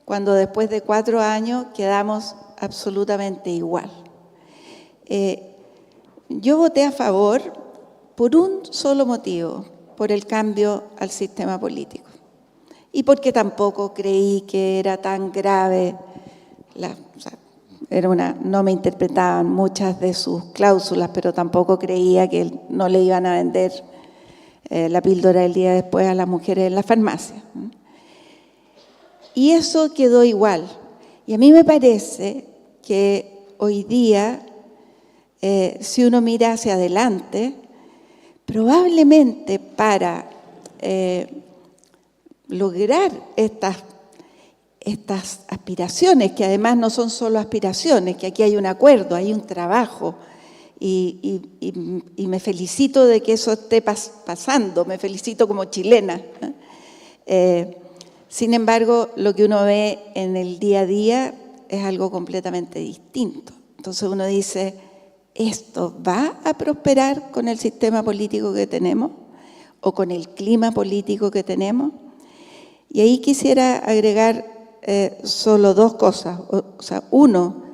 cuando después de 4 años quedamos absolutamente igual. Yo voté a favor por un solo motivo, por el cambio al sistema político. Y porque tampoco creí que era tan grave, no me interpretaban muchas de sus cláusulas, pero tampoco creía que no le iban a vender la píldora del día después a las mujeres en la farmacia. Y eso quedó igual. Y a mí me parece que hoy día, si uno mira hacia adelante, probablemente para lograr estas aspiraciones, que además no son solo aspiraciones, que aquí hay un acuerdo, hay un trabajo, y me felicito de que eso esté pasando, me felicito como chilena. Sin embargo, lo que uno ve en el día a día es algo completamente distinto. Entonces uno dice, ¿esto va a prosperar con el sistema político que tenemos o con el clima político que tenemos? Y ahí quisiera agregar solo 2 cosas. O sea, uno,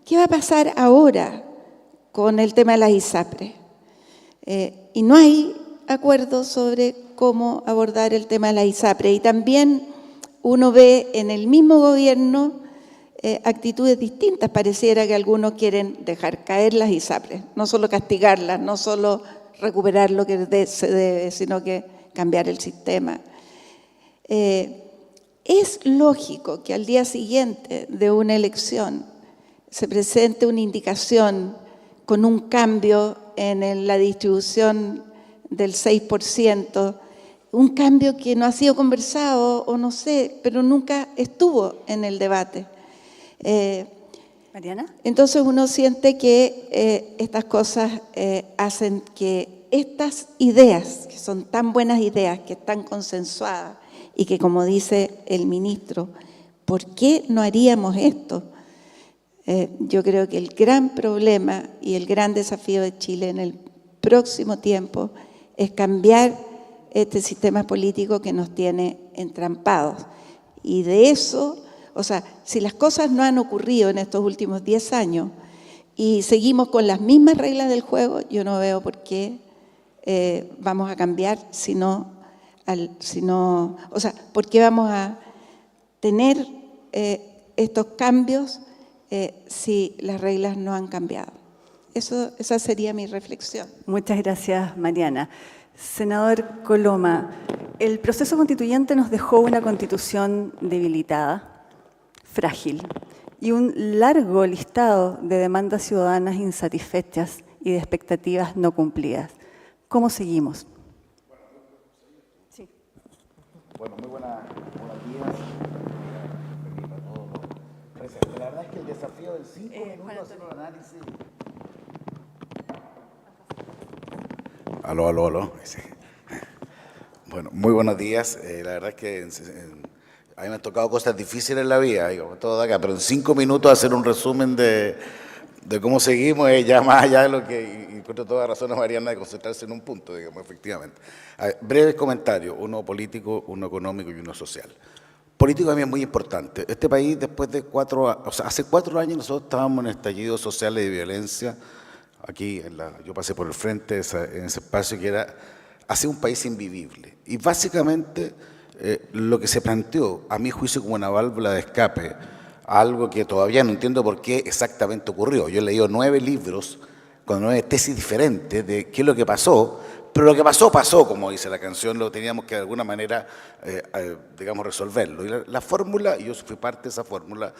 ¿qué va a pasar ahora con el tema de las ISAPRES? Y no hay acuerdo sobre cómo abordar el tema de las ISAPRES. Y también uno ve en el mismo gobierno actitudes distintas. Pareciera que algunos quieren dejar caer las ISAPRES, no solo castigarlas, no solo recuperar lo que se debe, sino que cambiar el sistema. Es lógico que al día siguiente de una elección se presente una indicación con un cambio en la distribución del 6%, un cambio que no ha sido conversado o no sé, pero nunca estuvo en el debate. Mariana. Entonces uno siente que estas cosas hacen que estas ideas, que son tan buenas ideas, que están consensuadas y que, como dice el ministro, ¿por qué no haríamos esto? Yo creo que el gran problema y el gran desafío de Chile en el próximo tiempo es cambiar este sistema político que nos tiene entrampados. Y de eso, o sea, si las cosas no han ocurrido en estos últimos 10 años y seguimos con las mismas reglas del juego, yo no veo por qué vamos a cambiar, o sea, ¿por qué vamos a tener estos cambios si las reglas no han cambiado? Esa sería mi reflexión. Muchas gracias, Mariana. Senador Coloma, el proceso constituyente nos dejó una constitución debilitada, frágil, y un largo listado de demandas ciudadanas insatisfechas y de expectativas no cumplidas. ¿Cómo seguimos? Bueno, muy buenos días. La verdad es que el desafío del 5 minutos hacer un análisis. Aló. Sí. Bueno, muy buenos días. La verdad es que a mí me han tocado cosas difíciles en la vida, digo, todo de acá, pero en 5 minutos hacer un resumen de cómo seguimos es ya más allá de lo que, y con toda razón a Mariana de concentrarse en un punto, digamos, efectivamente. A ver, breves comentarios, uno político, uno económico y uno social. Político a mí es muy importante. Este país, después de hace 4 años nosotros estábamos en estallidos sociales de violencia. Aquí, yo pasé por el frente en ese espacio que era, hacía un país invivible. Y básicamente lo que se planteó, a mi juicio, como una válvula de escape, algo que todavía no entiendo por qué exactamente ocurrió. Yo he leído 9 libros con 9 tesis diferentes de qué es lo que pasó, pero lo que pasó, como dice la canción, lo teníamos que de alguna manera, digamos, resolverlo. Y la fórmula, y yo fui parte de esa fórmula,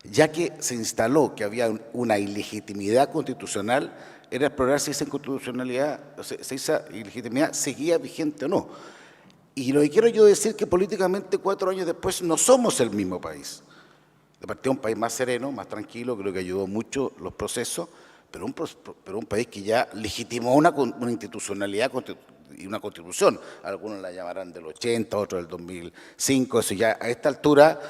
ya que se instaló que había una ilegitimidad constitucional, era explorar si esa inconstitucionalidad, si esa ilegitimidad seguía vigente o no. Y lo que quiero yo decir es que políticamente 4 años después no somos el mismo país. De partida un país más sereno, más tranquilo, creo que ayudó mucho los procesos, pero un país que ya legitimó una institucionalidad y una constitución. Algunos la llamarán del 80, otros del 2005, eso ya a esta altura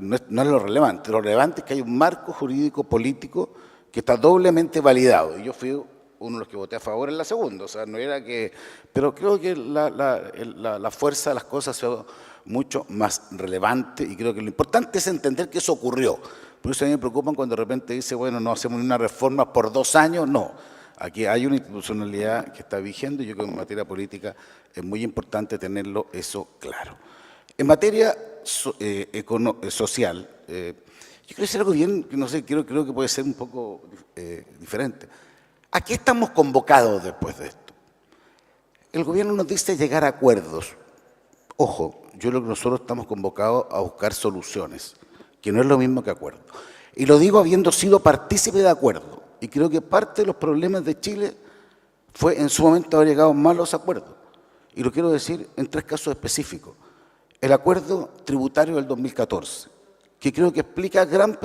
no es lo relevante. Lo relevante es que hay un marco jurídico político que está doblemente validado. Y yo fui uno de los que voté a favor en la segunda, o sea, no era que... Pero creo que la fuerza de las cosas se ha mucho más relevante y creo que lo importante es entender que eso ocurrió. Por eso a mí me preocupan cuando de repente dice, bueno, no hacemos una reforma por 2 años, no. Aquí hay una institucionalidad que está vigente y yo creo que en materia política es muy importante tenerlo eso claro. En materia social, yo quiero decir algo bien, no sé, creo que puede ser un poco diferente. ¿A qué estamos convocados después de esto? El gobierno nos dice llegar a acuerdos. Ojo, yo creo que nosotros estamos convocados a buscar soluciones, que no es lo mismo que acuerdo. Y lo digo habiendo sido partícipe de acuerdo. Y creo que parte de los problemas de Chile fue en su momento haber llegado a malos acuerdos. Y lo quiero decir en 3 casos específicos. El acuerdo tributario del 2014, que creo que explica gran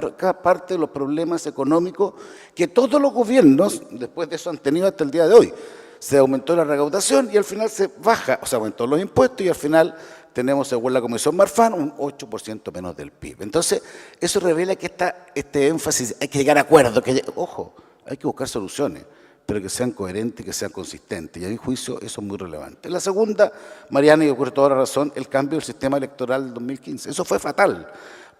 parte de los problemas económicos que todos los gobiernos después de eso han tenido hasta el día de hoy. Se aumentó la recaudación y al final se baja, o sea, aumentó los impuestos y al final tenemos, según la Comisión Marfan, un 8% menos del PIB. Entonces, eso revela que este énfasis, hay que llegar a acuerdos, ojo, hay que buscar soluciones, pero que sean coherentes y que sean consistentes. Y a mi juicio eso es muy relevante. La segunda, Mariana, y ocurre toda la razón, el cambio del sistema electoral del 2015. Eso fue fatal.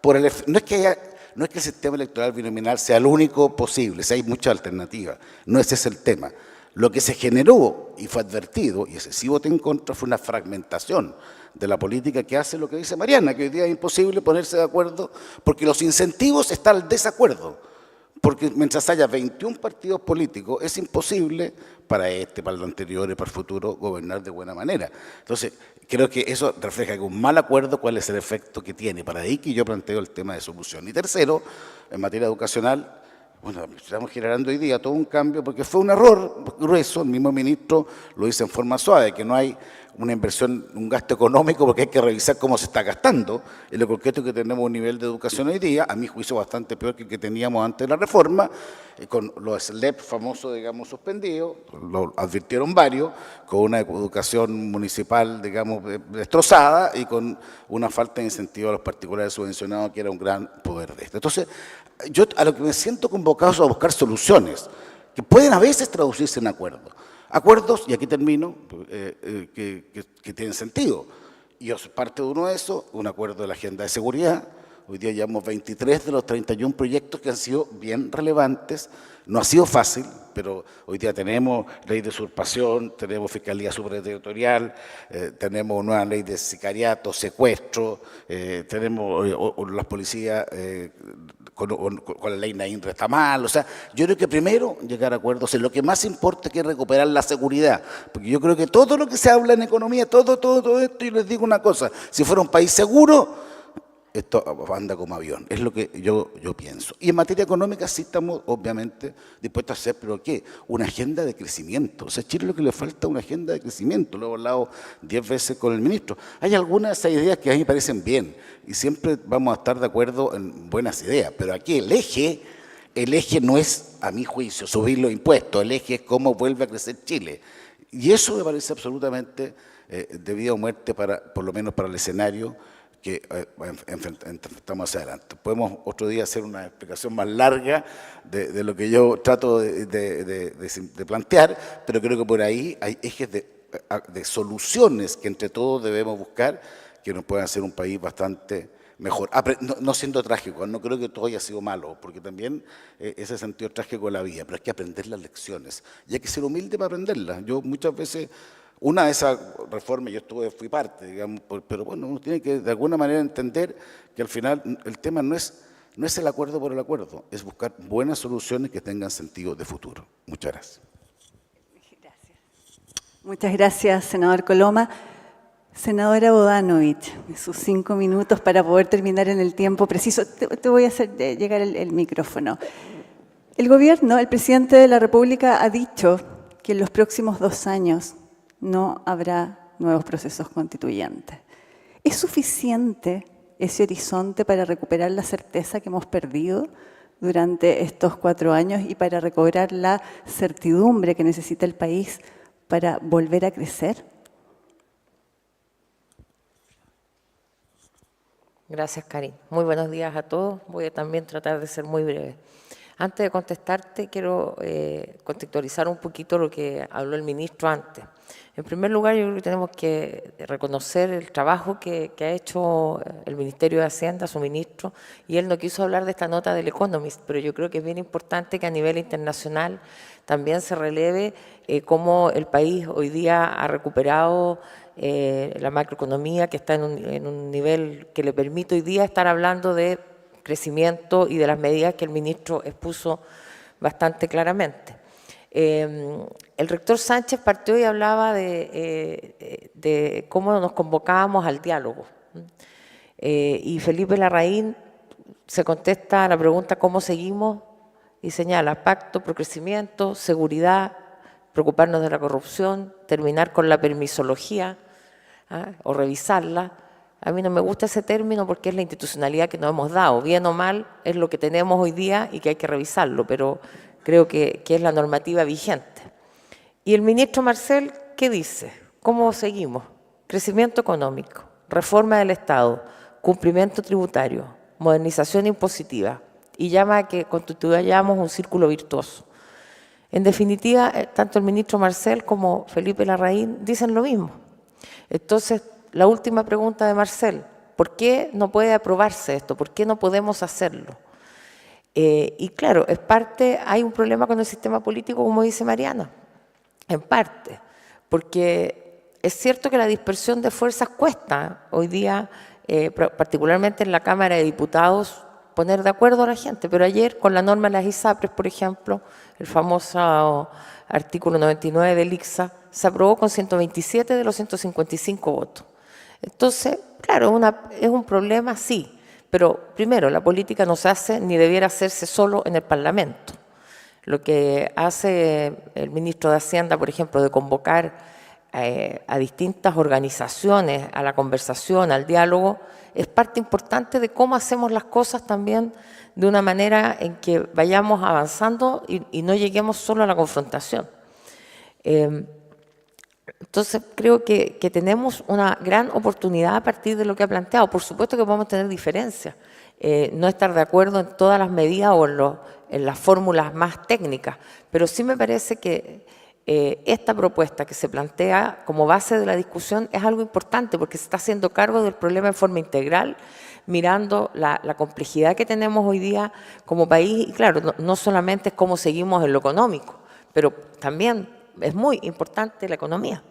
No es que el sistema electoral binominal sea el único posible, hay muchas alternativas, no ese es el tema. Lo que se generó y fue advertido, y ese sí voté en contra, fue una fragmentación de la política que hace lo que dice Mariana, que hoy día es imposible ponerse de acuerdo porque los incentivos están al desacuerdo. Porque mientras haya 21 partidos políticos, es imposible para para los anteriores, para el futuro, gobernar de buena manera. Entonces, creo que eso refleja que un mal acuerdo, cuál es el efecto que tiene. Para ahí que yo planteo el tema de solución. Y tercero, en materia educacional, bueno, estamos generando hoy día todo un cambio porque fue un error grueso, el mismo ministro lo dice en forma suave, que no hay una inversión, un gasto económico porque hay que revisar cómo se está gastando. En lo concreto es que tenemos un nivel de educación hoy día, a mi juicio bastante peor que el que teníamos antes de la reforma, con los SLEP famosos, digamos, suspendidos, lo advirtieron varios, con una educación municipal, digamos, destrozada y con una falta de incentivo a los particulares subvencionados, que era un gran poder de esto. Entonces, yo a lo que me siento convocado es a buscar soluciones que pueden a veces traducirse en acuerdos. Acuerdos, y aquí termino, que tienen sentido. Y parte de uno de esos, un acuerdo de la agenda de seguridad. Hoy día llevamos 23 de los 31 proyectos que han sido bien relevantes. No ha sido fácil, pero hoy día tenemos ley de usurpación, tenemos fiscalía superterritorial, tenemos nueva ley de sicariato, secuestro, tenemos las policías con la ley Nainre está mal. O sea, yo creo que primero llegar a acuerdos es lo que más importa, que es recuperar la seguridad. Porque yo creo que todo lo que se habla en economía, todo esto, y les digo una cosa, si fuera un país seguro, esto anda como avión, es lo que yo pienso. Y en materia económica sí estamos obviamente dispuestos a hacer, pero ¿qué? Una agenda de crecimiento. O sea, a Chile lo que le falta es una agenda de crecimiento. Lo he hablado 10 veces con el ministro. Hay algunas de esas ideas que a mí me parecen bien y siempre vamos a estar de acuerdo en buenas ideas, pero aquí el eje no es, a mi juicio, subir los impuestos, el eje es cómo vuelve a crecer Chile. Y eso me parece absolutamente de vida o muerte, por lo menos para el escenario que enfrentamos hacia adelante. Podemos otro día hacer una explicación más larga de lo que yo trato de plantear, pero creo que por ahí hay ejes de soluciones que entre todos debemos buscar que nos puedan hacer un país bastante mejor. No siendo trágico, no creo que todo haya sido malo, porque también ese sentido trágico de la vida, pero hay que aprender las lecciones y hay que ser humilde para aprenderlas. Yo muchas veces... Una de esas reformas, fui parte, digamos, pero bueno, uno tiene que de alguna manera entender que al final el tema no es el acuerdo por el acuerdo, es buscar buenas soluciones que tengan sentido de futuro. Muchas gracias. Muchas gracias, senador Coloma. Senadora Bodanovich, sus 5 minutos para poder terminar en el tiempo preciso. Te voy a hacer llegar el micrófono. El gobierno, el presidente de la República ha dicho que en los próximos 2 años no habrá nuevos procesos constituyentes. ¿Es suficiente ese horizonte para recuperar la certeza que hemos perdido durante estos 4 años y para recobrar la certidumbre que necesita el país para volver a crecer? Gracias, Karin. Muy buenos días a todos. Voy a también tratar de ser muy breve. Antes de contestarte, quiero contextualizar un poquito lo que habló el ministro antes. En primer lugar, yo creo que tenemos que reconocer el trabajo que ha hecho el Ministerio de Hacienda, su ministro, y él no quiso hablar de esta nota del Economist, pero yo creo que es bien importante que a nivel internacional también se releve cómo el país hoy día ha recuperado la macroeconomía, que está en un nivel que le permite hoy día estar hablando de crecimiento y de las medidas que el ministro expuso bastante claramente. El rector Sánchez partió y hablaba de cómo nos convocábamos al diálogo. Y Felipe Larraín se contesta a la pregunta ¿cómo seguimos? Y señala pacto por crecimiento, seguridad, preocuparnos de la corrupción, terminar con la permisología o revisarla. A mí no me gusta ese término porque es la institucionalidad que nos hemos dado. Bien o mal es lo que tenemos hoy día y que hay que revisarlo, pero creo que es la normativa vigente. Y el ministro Marcel, ¿qué dice? ¿Cómo seguimos? Crecimiento económico, reforma del Estado, cumplimiento tributario, modernización impositiva, y llama a que constituyamos un círculo virtuoso. En definitiva, tanto el ministro Marcel como Felipe Larraín dicen lo mismo. Entonces, la última pregunta de Marcel, ¿por qué no puede aprobarse esto? ¿Por qué no podemos hacerlo? Y claro, hay un problema con el sistema político, como dice Mariana, en parte, porque es cierto que la dispersión de fuerzas cuesta hoy día, particularmente en la Cámara de Diputados, poner de acuerdo a la gente, pero ayer con la norma de las ISAPRES, por ejemplo, el famoso artículo 99 del ICSA, se aprobó con 127 de los 155 votos. Entonces, claro, es un problema, sí, pero primero, la política no se hace ni debiera hacerse solo en el Parlamento. Lo que hace el ministro de Hacienda, por ejemplo, de convocar a distintas organizaciones a la conversación, al diálogo, es parte importante de cómo hacemos las cosas también de una manera en que vayamos avanzando y no lleguemos solo a la confrontación. Entonces, creo que tenemos una gran oportunidad a partir de lo que ha planteado. Por supuesto que podemos tener diferencias, no estar de acuerdo en todas las medidas o en las fórmulas más técnicas, pero sí me parece que esta propuesta que se plantea como base de la discusión es algo importante porque se está haciendo cargo del problema de forma integral, mirando la complejidad que tenemos hoy día como país. Y claro, no solamente es cómo seguimos en lo económico, pero también es muy importante la economía.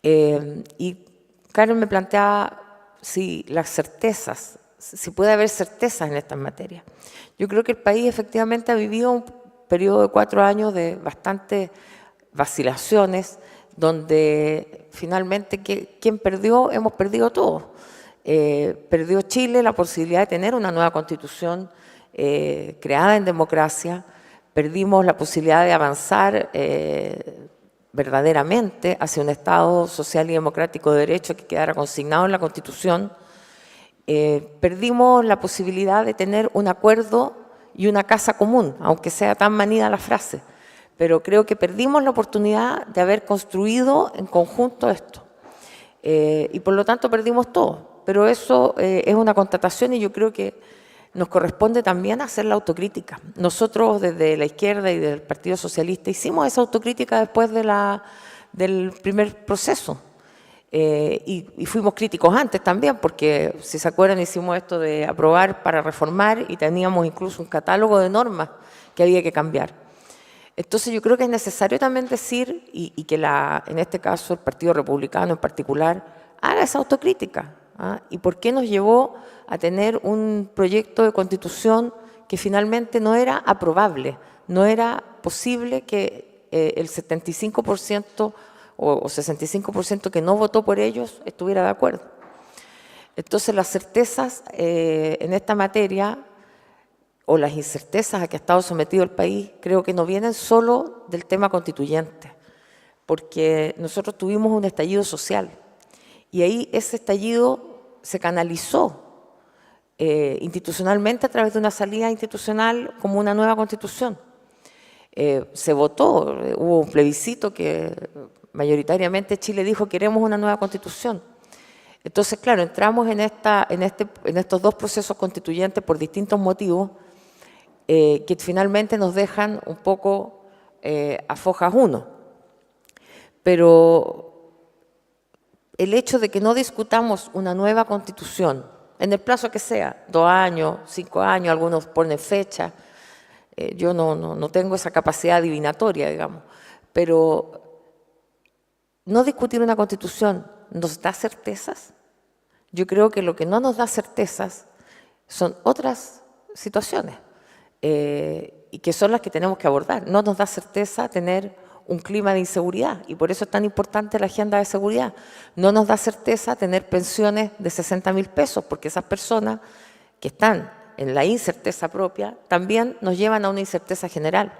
Y Karen me planteaba si las certezas si puede haber certezas en estas materias. Yo creo que el país efectivamente ha vivido un periodo de 4 años de bastantes vacilaciones, donde finalmente, ¿quién perdió? Hemos perdido todos. Perdió Chile la posibilidad de tener una nueva constitución creada en democracia, perdimos la posibilidad de avanzar verdaderamente hacia un Estado social y democrático de derecho que quedara consignado en la Constitución, perdimos la posibilidad de tener un acuerdo y una casa común, aunque sea tan manida la frase, pero creo que perdimos la oportunidad de haber construido en conjunto esto, y por lo tanto perdimos todo, pero eso es una constatación y yo creo que nos corresponde también hacer la autocrítica. Nosotros desde la izquierda y del Partido Socialista hicimos esa autocrítica después del primer proceso. Y fuimos críticos antes también, porque si se acuerdan hicimos esto de aprobar para reformar y teníamos incluso un catálogo de normas que había que cambiar. Entonces yo creo que es necesario también decir, y que en este caso el Partido Republicano en particular, haga esa autocrítica. ¿Ah? ¿Y por qué nos llevó a tener un proyecto de constitución que finalmente no era aprobable? No era posible que el 75% o 65% que no votó por ellos estuviera de acuerdo. Entonces las certezas en esta materia o las incertezas a que ha estado sometido el país creo que no vienen solo del tema constituyente, porque nosotros tuvimos un estallido social y ahí ese estallido se canalizó institucionalmente a través de una salida institucional como una nueva constitución. Se votó, hubo un plebiscito que mayoritariamente Chile dijo queremos una nueva constitución. Entonces, claro, entramos en estos dos procesos constituyentes por distintos motivos que finalmente nos dejan un poco a fojas uno. Pero el hecho de que no discutamos una nueva constitución, en el plazo que sea, 2 años, 5 años, algunos ponen fecha, yo no tengo esa capacidad adivinatoria, digamos, pero no discutir una constitución nos da certezas. Yo creo que lo que no nos da certezas son otras situaciones y que son las que tenemos que abordar. No nos da certeza tener un clima de inseguridad y por eso es tan importante la agenda de seguridad. No nos da certeza tener pensiones de 60.000 pesos porque esas personas que están en la incerteza propia también nos llevan a una incerteza general.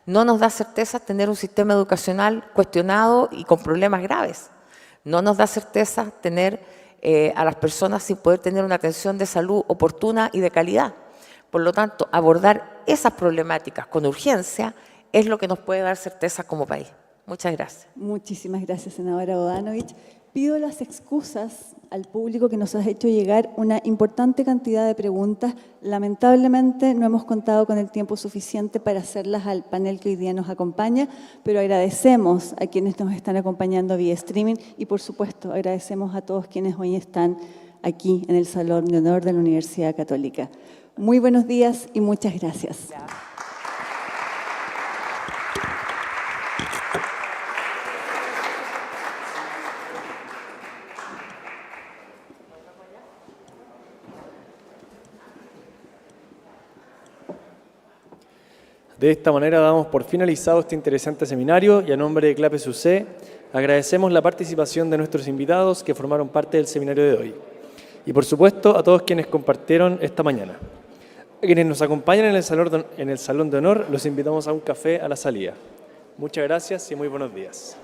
No nos da certeza tener un sistema educacional cuestionado y con problemas graves. No nos da certeza tener a las personas sin poder tener una atención de salud oportuna y de calidad. Por lo tanto, abordar esas problemáticas con urgencia es lo que nos puede dar certeza como país. Muchas gracias. Muchísimas gracias, senadora Bodanovich. Pido las excusas al público que nos ha hecho llegar una importante cantidad de preguntas. Lamentablemente no hemos contado con el tiempo suficiente para hacerlas al panel que hoy día nos acompaña, pero agradecemos a quienes nos están acompañando vía streaming y, por supuesto, agradecemos a todos quienes hoy están aquí en el Salón de Honor de la Universidad Católica. Muy buenos días y muchas gracias. De esta manera damos por finalizado este interesante seminario y a nombre de CLAPES UC agradecemos la participación de nuestros invitados que formaron parte del seminario de hoy. Y por supuesto a todos quienes compartieron esta mañana. A quienes nos acompañan en el Salón de Honor los invitamos a un café a la salida. Muchas gracias y muy buenos días.